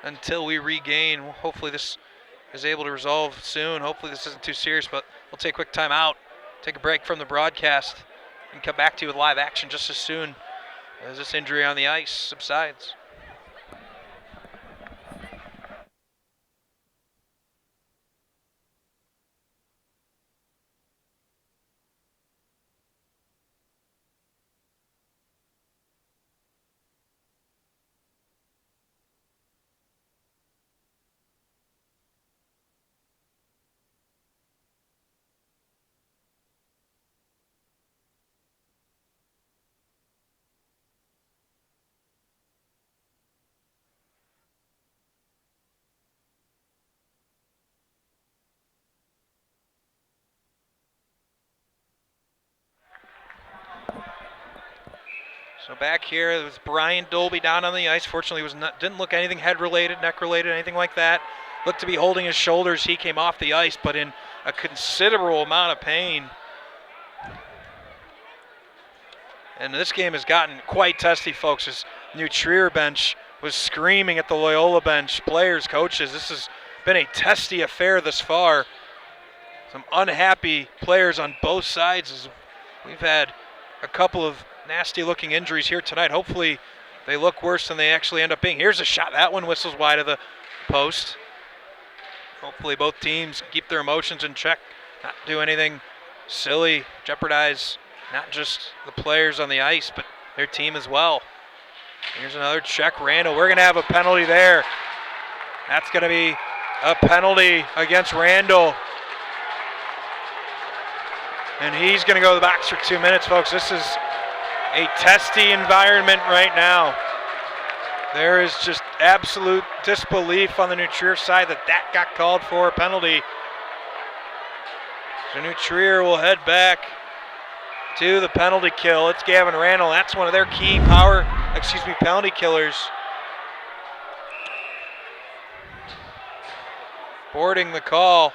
until we regain. Hopefully this is able to resolve soon. Hopefully this isn't too serious, but we'll take a quick time out, take a break from the broadcast, and come back to you with live action just as soon as this injury on the ice subsides. So back here, it was Brian Dolby down on the ice. Fortunately, didn't look anything head-related, neck-related, anything like that. Looked to be holding his shoulders. He came off the ice, but in a considerable amount of pain. And this game has gotten quite testy, folks. This new Trier bench was screaming at the Loyola bench. Players, coaches, this has been a testy affair thus far. Some unhappy players on both sides, as we've had a couple of nasty-looking injuries here tonight. Hopefully they look worse than they actually end up being. Here's a shot. That one whistles wide of the post. Hopefully both teams keep their emotions in check, not do anything silly, jeopardize not just the players on the ice, but their team as well. Here's another check. Randall, we're going to have a penalty there. That's going to be a penalty against Randall. And he's going to go to the box for 2 minutes, folks. This is a testy environment right now. There is just absolute disbelief on the New Trier side that got called for a penalty. So New Trier will head back to the penalty kill. It's Gavin Randall. That's one of their key penalty killers. Boarding the call.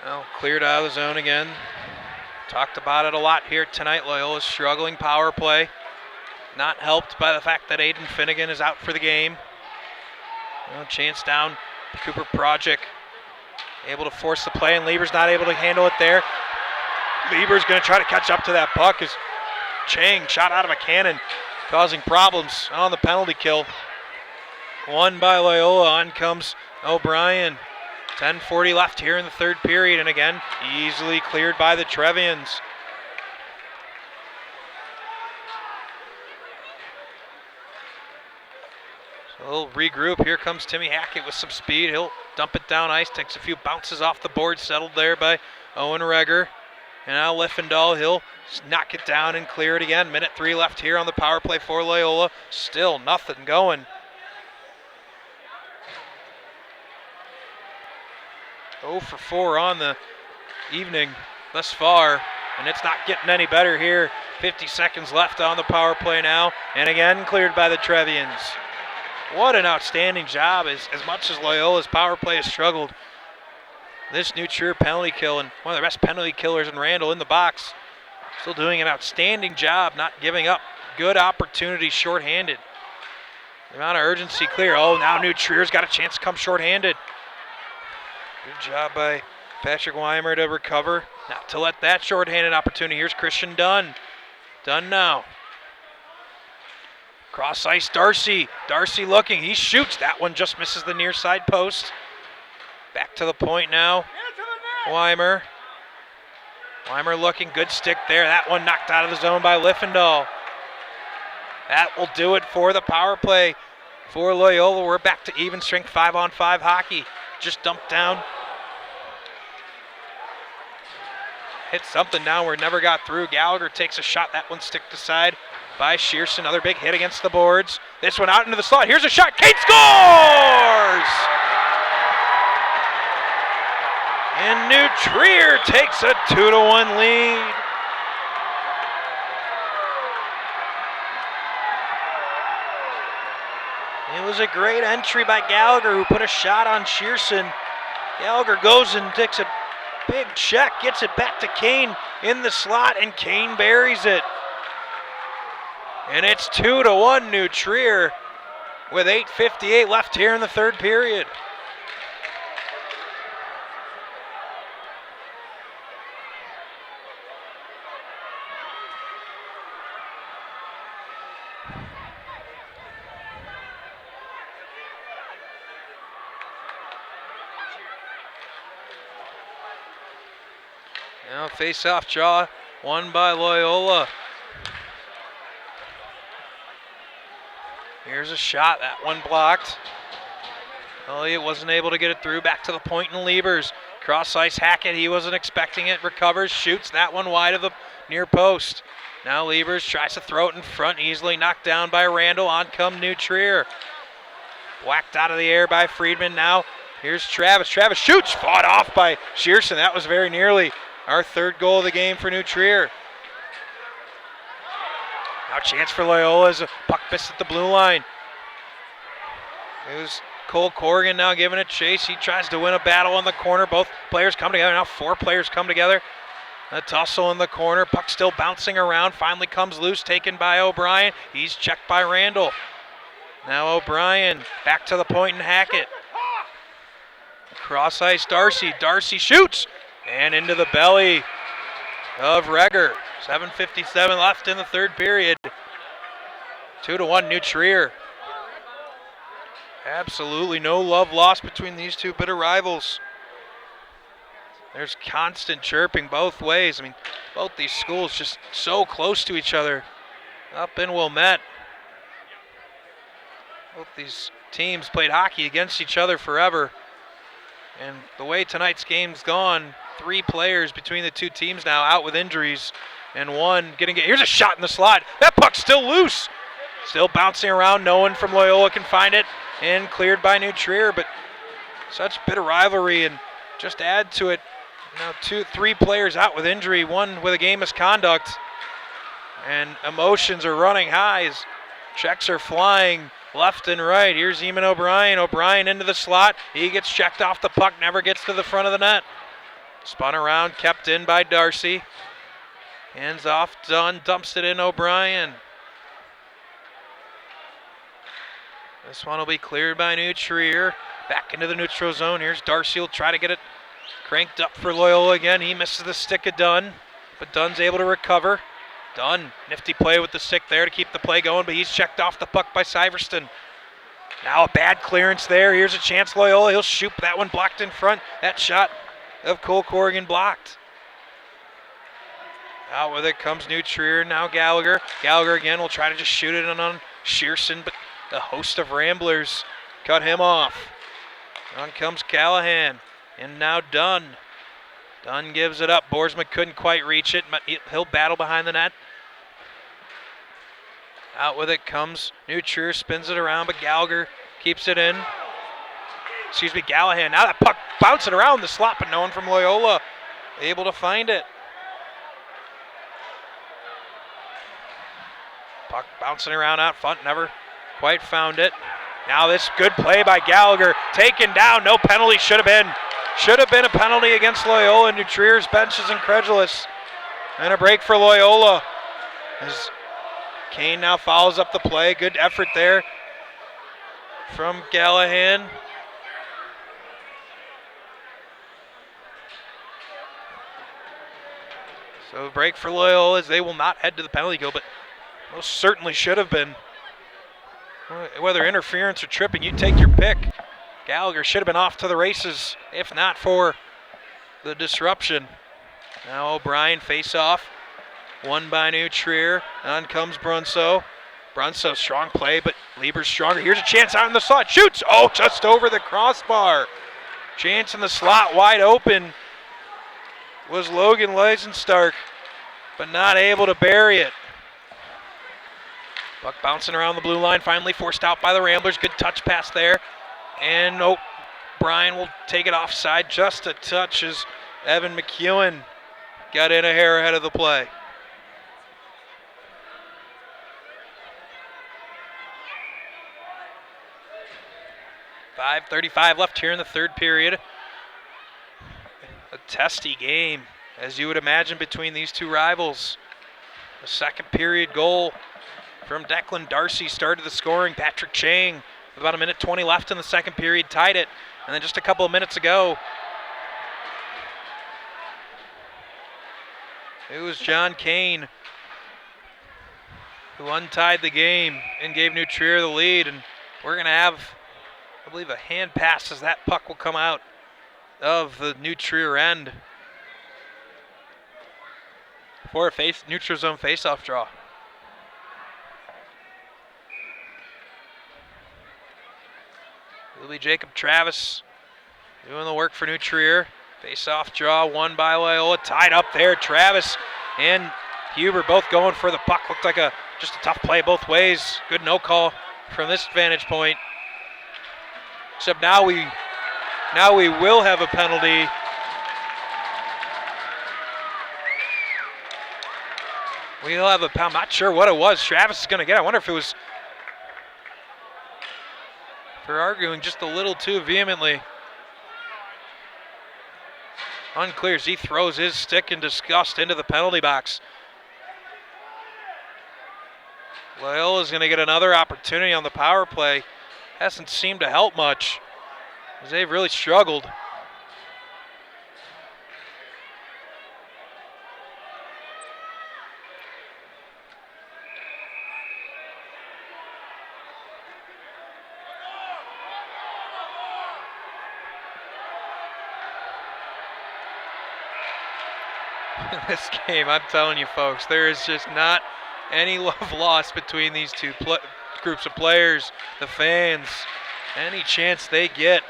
Well, cleared out of the zone again. Talked about it a lot here tonight. Loyola's struggling power play. Not helped by the fact that Aiden Finnegan is out for the game. Well, chance down. Cooper Project able to force the play, and Lieber's not able to handle it there. Lieber's going to try to catch up to that puck as Chang shot out of a cannon, causing problems on the penalty kill. Won by Loyola. On comes O'Brien. 10:40 left here in the third period, and again, easily cleared by the Trevians. So we'll regroup. Here comes Timmy Hackett with some speed. He'll dump it down ice, takes a few bounces off the board, settled there by Owen Reger. And now Liffendahl, he'll knock it down and clear it again. Minute 3 left here on the power play for Loyola. Still nothing going. 0 for 4 on the evening thus far, and it's not getting any better here. 50 seconds left on the power play now, and again cleared by the Trevians. What an outstanding job. As much as Loyola's power play has struggled, this New Trier penalty kill, and one of the best penalty killers in Randall in the box, still doing an outstanding job, not giving up good opportunities shorthanded. The amount of urgency clear. Oh, now New Trier's got a chance to come shorthanded. Good job by Patrick Weimer to recover, not to let that shorthanded opportunity. Here's Christian Dunn. Dunn now. Cross ice, Darcy. Darcy looking, he shoots. That one just misses the near side post. Back to the point now. Weimer. Weimer looking, good stick there. That one knocked out of the zone by Liffendahl. That will do it for the power play for Loyola. We're back to even strength 5-on-5 hockey. Just dumped down. Hit something down where it never got through. Gallagher takes a shot. That one sticked aside by Shearson. Another big hit against the boards. This one out into the slot. Here's a shot. Kane scores! And New Trier takes a 2-1 lead. It was a great entry by Gallagher, who put a shot on Shearson. Gallagher goes and takes a big check, gets it back to Kane in the slot, and Kane buries it. And it's 2-1 New Trier with 8:58 left here in the third period. Now face-off draw won by Loyola. Here's a shot, that one blocked. Elliott wasn't able to get it through, back to the point in Liebers. Cross ice Hackett, he wasn't expecting it, recovers, shoots that one wide of the near post. Now Liebers tries to throw it in front, easily knocked down by Randall, on come New Trier. Whacked out of the air by Friedman, now here's Travis. Travis shoots, fought off by Shearson. That was very nearly our third goal of the game for New Trier. Now chance for Loyola as a puck missed at the blue line. It was Cole Corrigan now giving it chase. He tries to win a battle in the corner. Both players come together. Now 4 players come together. A tussle in the corner. Puck still bouncing around. Finally comes loose, taken by O'Brien. He's checked by Randall. Now O'Brien back to the point and Hackett. Cross ice Darcy. Darcy shoots and into the belly of Reger. 7:57 left in the third period. 2-1 New Trier. Absolutely no love lost between these two bitter rivals. There's constant chirping both ways. I mean, both these schools just so close to each other up in Wilmette. Both these teams played hockey against each other forever. And the way tonight's game's gone, 3 players between the two teams now out with injuries, and one getting it. Here's a shot in the slot. That puck's still loose. Still bouncing around. No one from Loyola can find it, and cleared by New Trier. But such bitter rivalry, and just add to it, now 3 players out with injury, one with a game misconduct, and emotions are running high as checks are flying left and right. Here's Eamon O'Brien. O'Brien into the slot. He gets checked off the puck, never gets to the front of the net. Spun around, kept in by Darcy. Hands off, Dunn, dumps it in O'Brien. This one will be cleared by New Trier. Back into the neutral zone. Here's Darcy, will try to get it cranked up for Loyola again. He misses the stick of Dunn, but Dunn's able to recover. Dunn, nifty play with the stick there to keep the play going, but he's checked off the puck by Syverston. Now a bad clearance there. Here's a chance, Loyola. He'll shoot, that one blocked in front. That shot of Cole Corrigan blocked. Out with it comes New Trier, now Gallagher. Gallagher again will try to just shoot it on Shearson, but the host of Ramblers cut him off. On comes Callahan, and now Dunn. Dunn gives it up. Boersma couldn't quite reach it, but he'll battle behind the net. Out with it comes New Trier, spins it around, but Gallagher keeps it in. Callahan. Now that puck bouncing around the slot, but no one from Loyola able to find it. Puck bouncing around out front, never quite found it. Now this good play by Gallagher, taken down, no penalty, should have been. Should have been a penalty against Loyola. New Trier's bench is incredulous. And a break for Loyola. As Kane now follows up the play. Good effort there from Callahan. So a break for Loyola as they will not head to the penalty kill, but most certainly should have been. Whether interference or tripping, you take your pick. Gallagher should have been off to the races, if not for the disruption. Now O'Brien face off. Won by New Trier. On comes Brunso. Brunso, strong play, but Lieber's stronger. Here's a chance out in the slot. Shoots! Oh, just over the crossbar. Chance in the slot, wide open, was Logan Leisenstark, but not able to bury it. Puck bouncing around the blue line, finally forced out by the Ramblers. Good touch pass there. And O'Brien will take it offside just a touch as Evan McEwen got in a hair ahead of the play. 5:35 left here in the third period. A testy game, as you would imagine, between these two rivals. The second period goal from Declan Darcy started the scoring. Patrick Chang, with about 1:20 left in the second period, tied it. And then just a couple of minutes ago, it was John Kane who untied the game and gave New Trier the lead. And we're going to have, I believe, a hand pass as that puck will come out of the New Trier end for a neutral zone face-off draw. It'll be Jacob Travis doing the work for New Trier. Face-off draw won by Loyola. Tied up there. Travis and Huber both going for the puck. Looked like just a tough play both ways. Good no call from this vantage point. Except now we will have a penalty. We'll have I'm not sure what it was Travis is going to get. I wonder if it was for arguing just a little too vehemently. Unclear as he throws his stick in disgust into the penalty box. Loyola is going to get another opportunity on the power play. Hasn't seemed to help much, as they've really struggled. In this game, I'm telling you folks, there is just not any love lost between these two groups of players, the fans. Any chance they get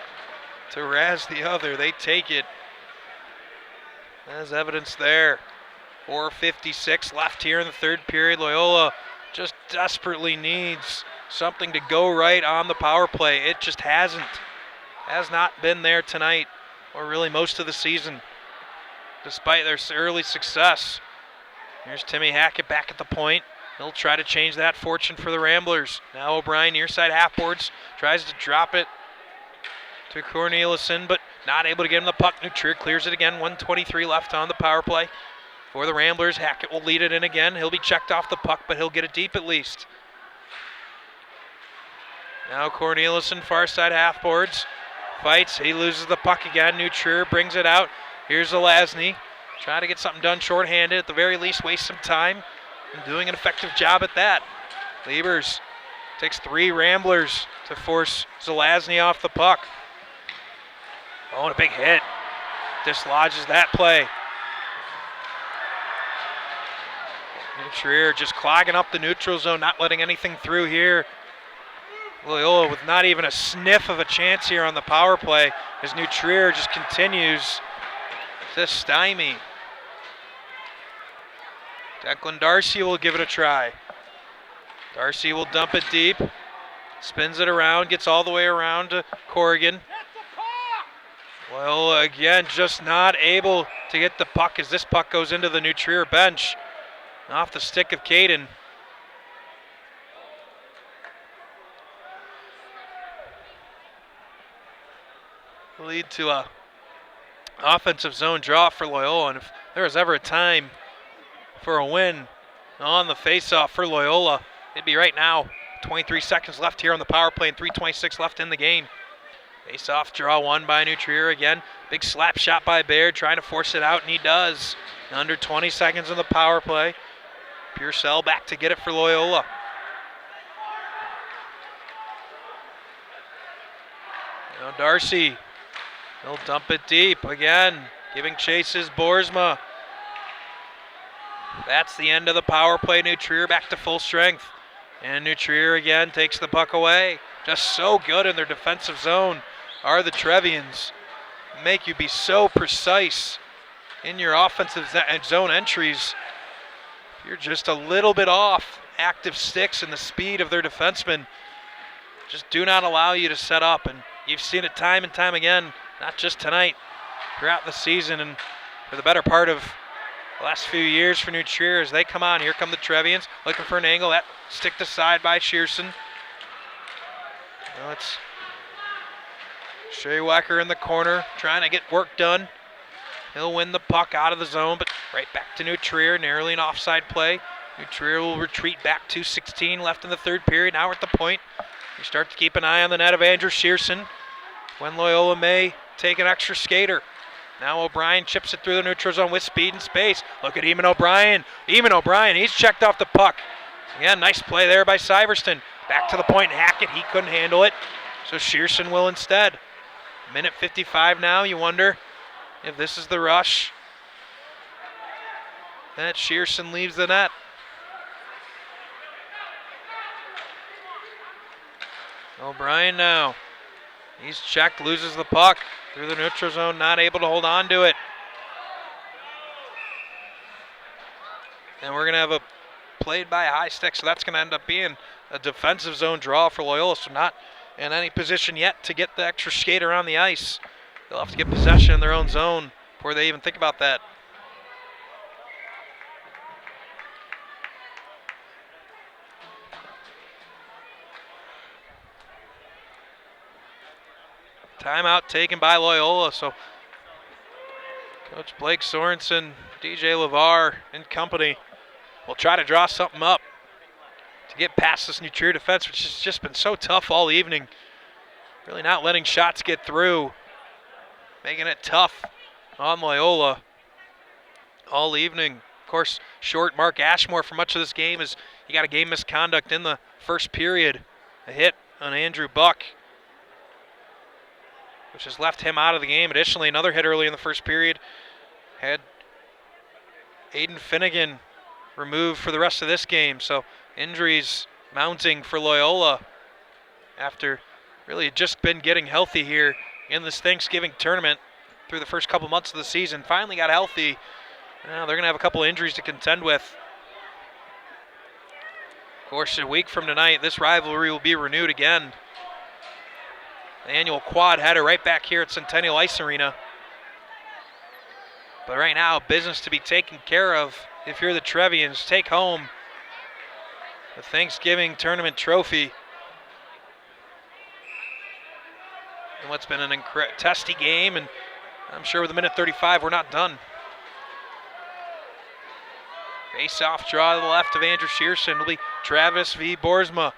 to razz the other, they take it. There's evidence there. 4:56 left here in the third period. Loyola just desperately needs something to go right on the power play. It just has not been there tonight, or really most of the season, despite their early success. Here's Timmy Hackett back at the point. He'll try to change that fortune for the Ramblers. Now O'Brien near side half-boards, tries to drop it to Corneliuson, but not able to get him the puck. New Trier clears it again. 1:23 left on the power play for the Ramblers. Hackett will lead it in again. He'll be checked off the puck, but he'll get it deep at least. Now Corneliuson, far side half-boards, fights. He loses the puck again. New Trier brings it out. Here's Zelazny. Trying to get something done shorthanded. At the very least, waste some time. And doing an effective job at that. Liebers takes 3 Ramblers to force Zelazny off the puck. Oh, and a big hit. Dislodges that play. New Trier just clogging up the neutral zone, not letting anything through here. Loyola with not even a sniff of a chance here on the power play as New Trier just continues to stymie. Declan Darcy will give it a try. Darcy will dump it deep, spins it around, gets all the way around to Corrigan. Well, again, just not able to get the puck as this puck goes into the New Trier bench. Off the stick of Caden. Lead to a offensive zone draw for Loyola, and if there was ever a time for a win on the faceoff for Loyola, it'd be right now. 23 seconds left here on the power play and 3:26 left in the game. Faceoff draw won by New Trier again. Big slap shot by Baird, trying to force it out, and he does. Under 20 seconds on the power play. Purcell back to get it for Loyola. Now Darcy, he'll dump it deep again. Giving chase is Boersma. That's the end of the power play. New Trier back to full strength. And New Trier again takes the puck away. Just so good in their defensive zone are the Trevians. Make you be so precise in your offensive zone entries. If you're just a little bit off active sticks and the speed of their defensemen, just do not allow you to set up. And you've seen it time and time again, not just tonight, throughout the season and for the better part of the last few years for New Trier as they come on. Here come the Trevians looking for an angle. That sticked aside by Shearson. Well, it's Shea Wecker in the corner trying to get work done. He'll win the puck out of the zone, but right back to New Trier, narrowly an offside play. New Trier will retreat back to 16 left in the third period. Now we're at the point. You start to keep an eye on the net of Andrew Shearson when Loyola may take an extra skater. Now O'Brien chips it through the neutral zone with speed and space. Look at Eamon O'Brien. Eamon O'Brien, he's checked off the puck. Again, nice play there by Syverston. Back to the point, Hackett, he couldn't handle it. So Shearson will instead. Minute 55 now, you wonder if this is the rush that Shearson leaves the net. O'Brien now. He's checked, loses the puck through the neutral zone, not able to hold on to it. And we're going to have a played by a high stick, so that's going to end up being a defensive zone draw for Loyola, so not in any position yet to get the extra skater on the ice. They'll have to get possession in their own zone before they even think about that. Timeout taken by Loyola, so Coach Blake Sorensen, DJ LeVar and company will try to draw something up to get past this New Trier defense, which has just been so tough all evening. Really not letting shots get through, making it tough on Loyola all evening. Of course, short Mark Ashmore for much of this game as he got a game misconduct in the first period. A hit on Andrew Buck, which has left him out of the game. Additionally, another hit early in the first period had Aiden Finnegan removed for the rest of this game. So injuries mounting for Loyola after really just been getting healthy here in this Thanksgiving tournament through the first couple months of the season. Finally got healthy. Now they're going to have a couple injuries to contend with. Of course, a week from tonight, this rivalry will be renewed again. The annual quad header right back here at Centennial Ice Arena. But right now, business to be taken care of if you're the Trevians. Take home the Thanksgiving tournament trophy. And what's been an testy game, and I'm sure with a minute 35, we're not done. Face-off draw to the left of Andrew Shearson. It'll be Travis v. Boersma.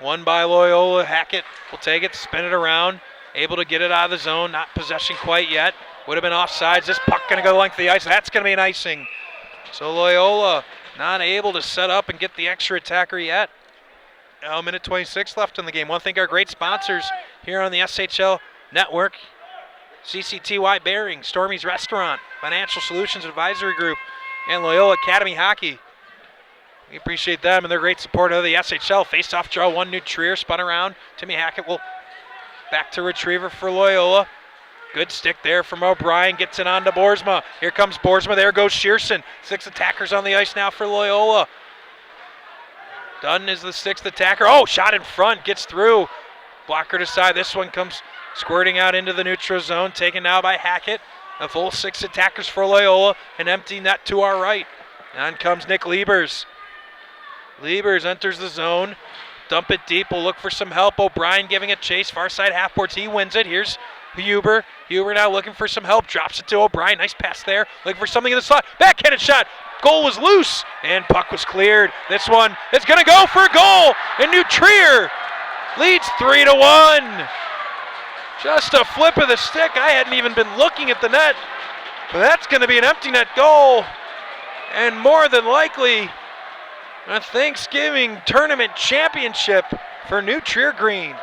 Won by Loyola. Hackett will take it, spin it around. Able to get it out of the zone. Not possession quite yet. Would have been offsides. This puck going to go the length of the ice. That's going to be an icing. So Loyola not able to set up and get the extra attacker yet. Now, minute 26 left in the game. Want to thank our great sponsors here on the SHL Network. CCTY Bearing, Stormy's Restaurant, Financial Solutions Advisory Group, and Loyola Academy Hockey. We appreciate them and their great support of the SHL. Face-off draw, one New Trier, spun around. Timmy Hackett will back to retriever for Loyola. Good stick there from O'Brien, gets it on to Boersma. Here comes Boersma, there goes Shearson. 6 attackers on the ice now for Loyola. Dunn is the 6th attacker. Oh, shot in front, gets through. Blocker to side, this one comes squirting out into the neutral zone, taken now by Hackett. A full 6 attackers for Loyola, an empty net to our right. On comes Nick Liebers. Liebers enters the zone. Dump it deep. We'll look for some help. O'Brien giving a chase. Far side half-boards. He wins it. Here's Huber. Huber now looking for some help. Drops it to O'Brien. Nice pass there. Looking for something in the slot. Backhanded shot. Goal was loose. And puck was cleared. This one is going to go for a goal. And New Trier leads 3-1. Just a flip of the stick. I hadn't even been looking at the net. But that's going to be an empty net goal. And more than likely, a Thanksgiving tournament championship for New Trier Green.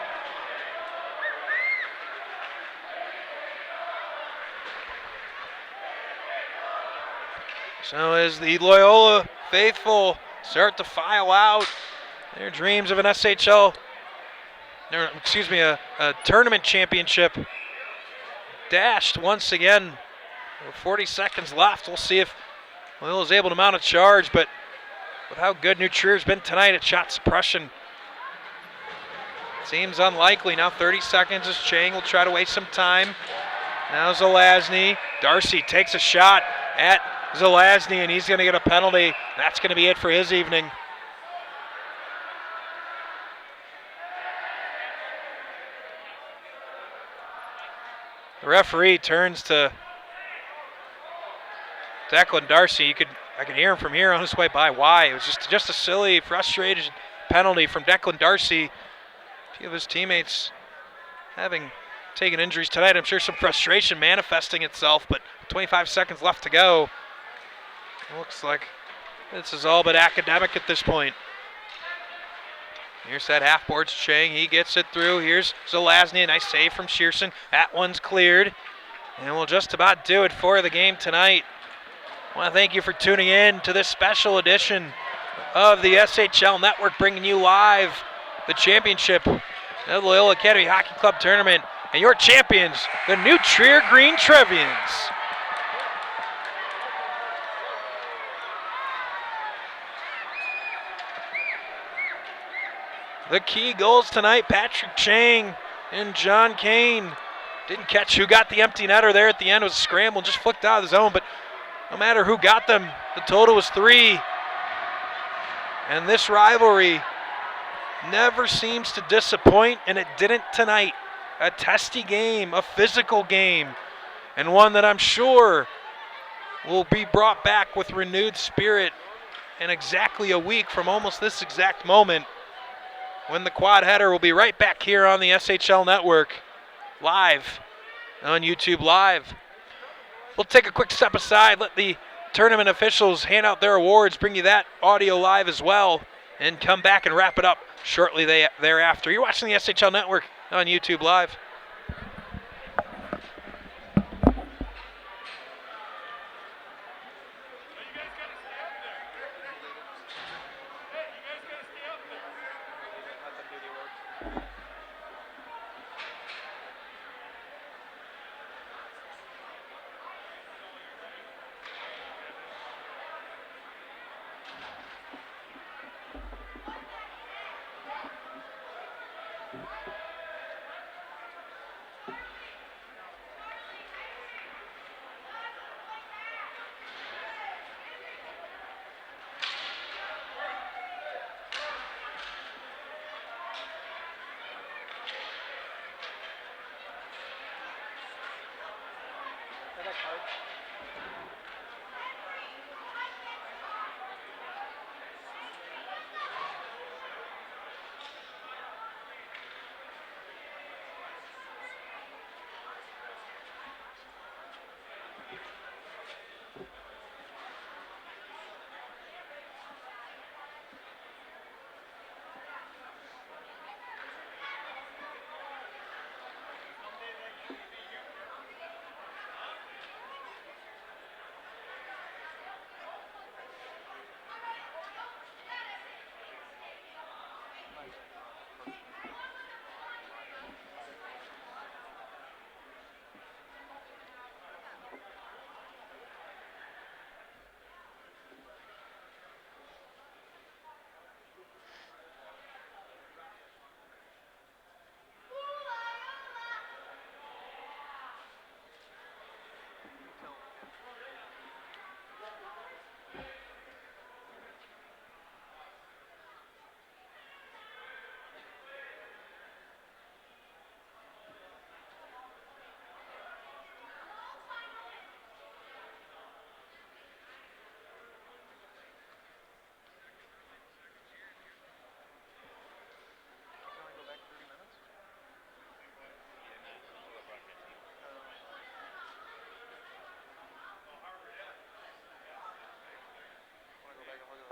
So as the Loyola faithful start to file out their dreams of an SHL, a tournament championship dashed once again. 40 seconds left. We'll see if Loyola is able to mount a charge, but with how good New Trier's been tonight at shot suppression, seems unlikely. Now 30 seconds as Chang will try to waste some time. Now Zelazny. Darcy takes a shot at Zelazny, and he's going to get a penalty. That's going to be it for his evening. The referee turns to Declan Darcy. I can hear him from here on his way by. Why? It was just a silly, frustrated penalty from Declan Darcy. A few of his teammates having taken injuries tonight. I'm sure some frustration manifesting itself, but 25 seconds left to go. It looks like this is all but academic at this point. Here's that half boards Chang. He gets it through. Here's Zelazny. A nice save from Shearson. That one's cleared. And we'll just about do it for the game tonight. I want to thank you for tuning in to this special edition of the SHL Network, bringing you live the championship of the Loyola Academy Hockey Club Tournament. And your champions, the New Trier Green Trevians. The key goals tonight, Patrick Chang and John Kane. Didn't catch who got the empty netter there at the end. It was a scramble, just flicked out of the zone, but no matter who got them, the total was 3. And this rivalry never seems to disappoint, and it didn't tonight. A testy game, a physical game, and one that I'm sure will be brought back with renewed spirit in exactly a week from almost this exact moment, when the quad header will be right back here on the SHL Network, live on YouTube Live. We'll take a quick step aside, let the tournament officials hand out their awards, bring you that audio live as well, and come back and wrap it up shortly thereafter. You're watching the SHL Network on YouTube Live.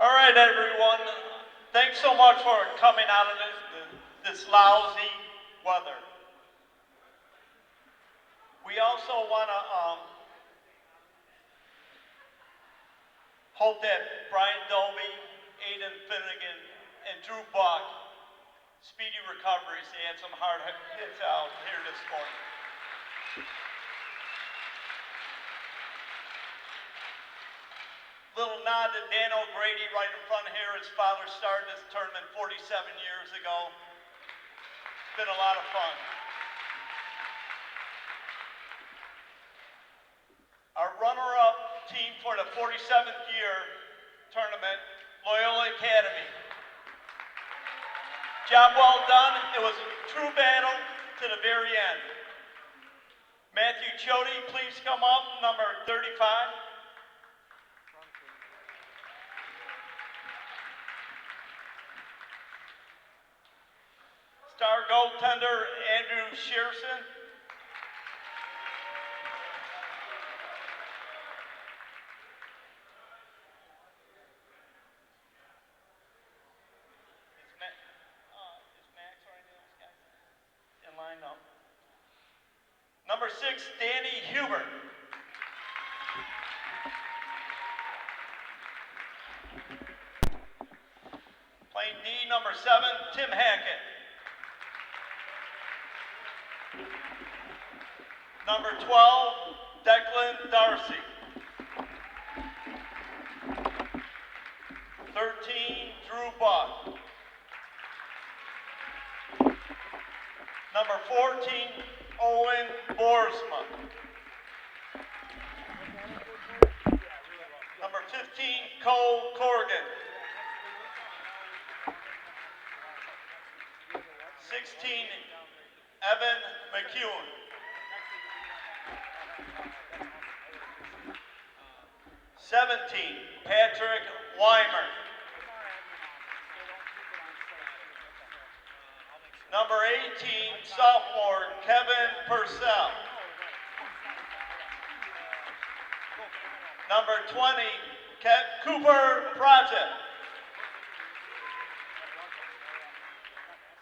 All right, everyone. Thanks so much for coming out of this lousy weather. We also want to hope that Brian Dolby, Aiden Finnegan, and Drew Buck, speedy recoveries. They had some hard hits out here this morning. Little nod to Dan O'Grady right in front here. His father started this tournament 47 years ago. It's been a lot of fun. Our runner-up team for the 47th year tournament, Loyola Academy. Job well done. It was a true battle to the very end. Matthew Chody, please come up, number 35. Star goaltender Andrew Shearson. Is Max or any of those guys in line? No. Number 6, Danny Huber. Playing D, number 7, Tim Hackett. Number 12, Declan Darcy. 13, Drew Buck. Number 14, Owen Boersma. Number 15, Cole Corrigan. 16, Evan McEwen. 17, Patrick Weimer. Number 18, sophomore Kevin Purcell. Number 20, Cooper Project.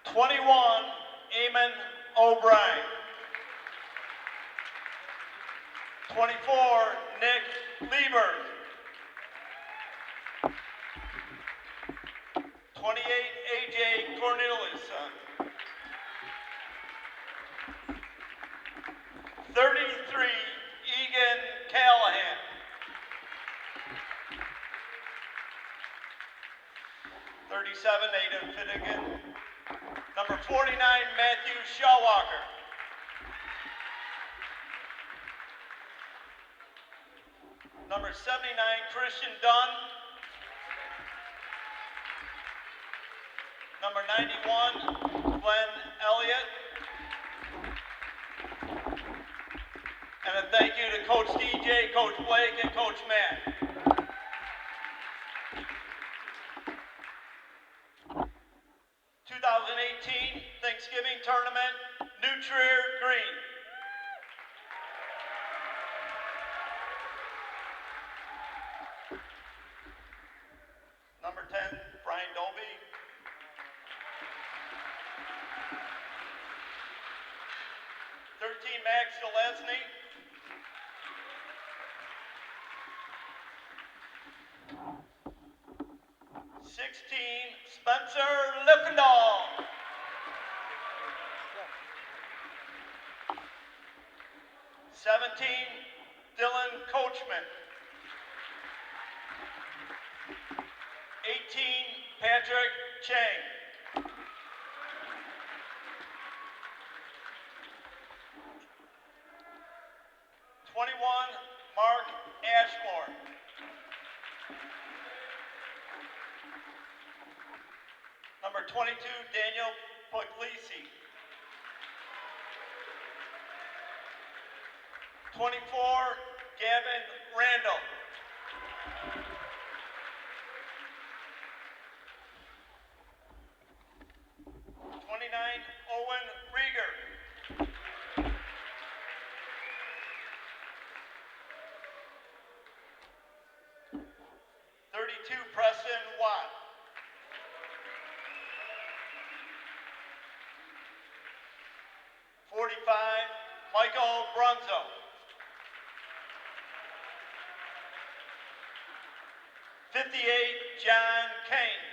21, Eamon O'Brien. 24, Nick Liebert. 28, AJ Corneliuson. 33, Egan Callahan. 37, Aiden Finnegan. Number 49, Matthew Shawalker. Number 79, Christian Dunn. Number 91, Glenn Elliott. And a thank you to Coach DJ, Coach Blake, and Coach Matt. Thanksgiving Tournament, New Trier Green. Number 10, Brian Dolby. Max Gillespie. 16, Spencer Lippendall. 17, Dylan Coachman. 18, Patrick Chang. 21, Mark Ashmore. 22, Daniel Puglisi. 24, Gavin Randall. 29, Owen Rieger. 32, Preston Watt. 45, Michael Brunzo. 58, John Kane.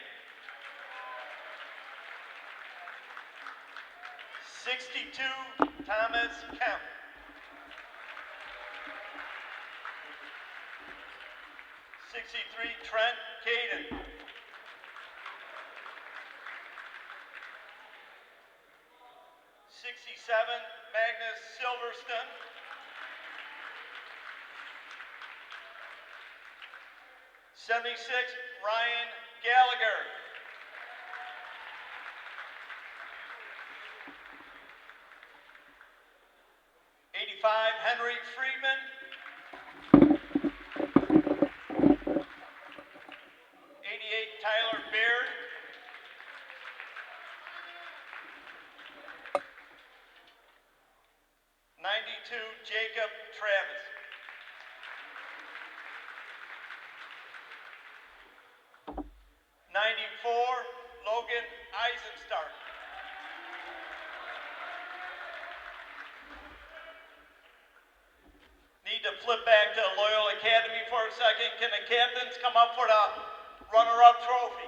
62, Thomas Kemp. 63, Trent Caden. 67, Magnus Silverston. 76, Ryan Gallagher. 85, Henry Friedman. 88, Tyler Beard. 92, Jacob Travis. 94, Logan Eisenstark. Need to flip back to Loyola Academy for a second. Can the captains come up for the runner-up trophy?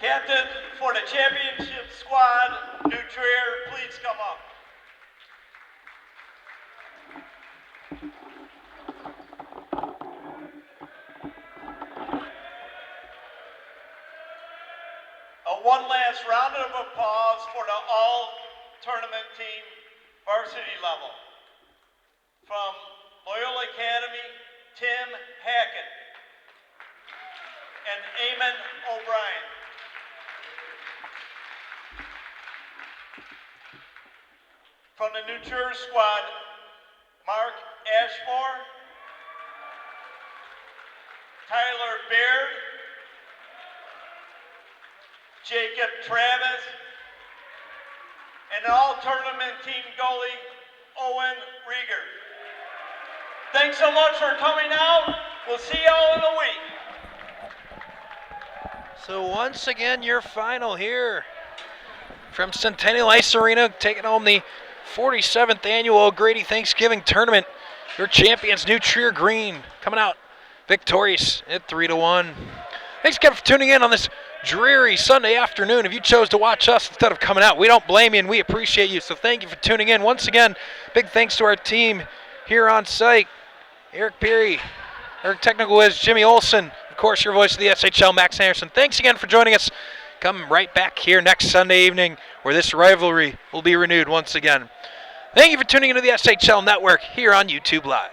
Captain for the championship squad, New Trier, please come up. One last round of applause for the all-tournament team, varsity level. From Loyola Academy, Tim Hackett and Eamon O'Brien. From the New Trier squad, Mark Ashmore, Tyler Baird, Jacob Travis, and all-tournament team goalie, Owen Rieger. Thanks so much for coming out. We'll see y'all in a week. So once again, your final here from Centennial Ice Arena, taking home the 47th annual O'Grady Thanksgiving Tournament. Your champions, New Trier Green, coming out victorious at 3-1. Thanks again for tuning in on this dreary Sunday afternoon. If you chose to watch us instead of coming out, we don't blame you and we appreciate you. So thank you for tuning in. Once again, big thanks to our team here on site. Eric Peary, our technical whiz, Jimmy Olson, of course, your voice of the SHL, Max Anderson. Thanks again for joining us. Come right back here next Sunday evening where this rivalry will be renewed once again. Thank you for tuning into the SHL Network here on YouTube Live.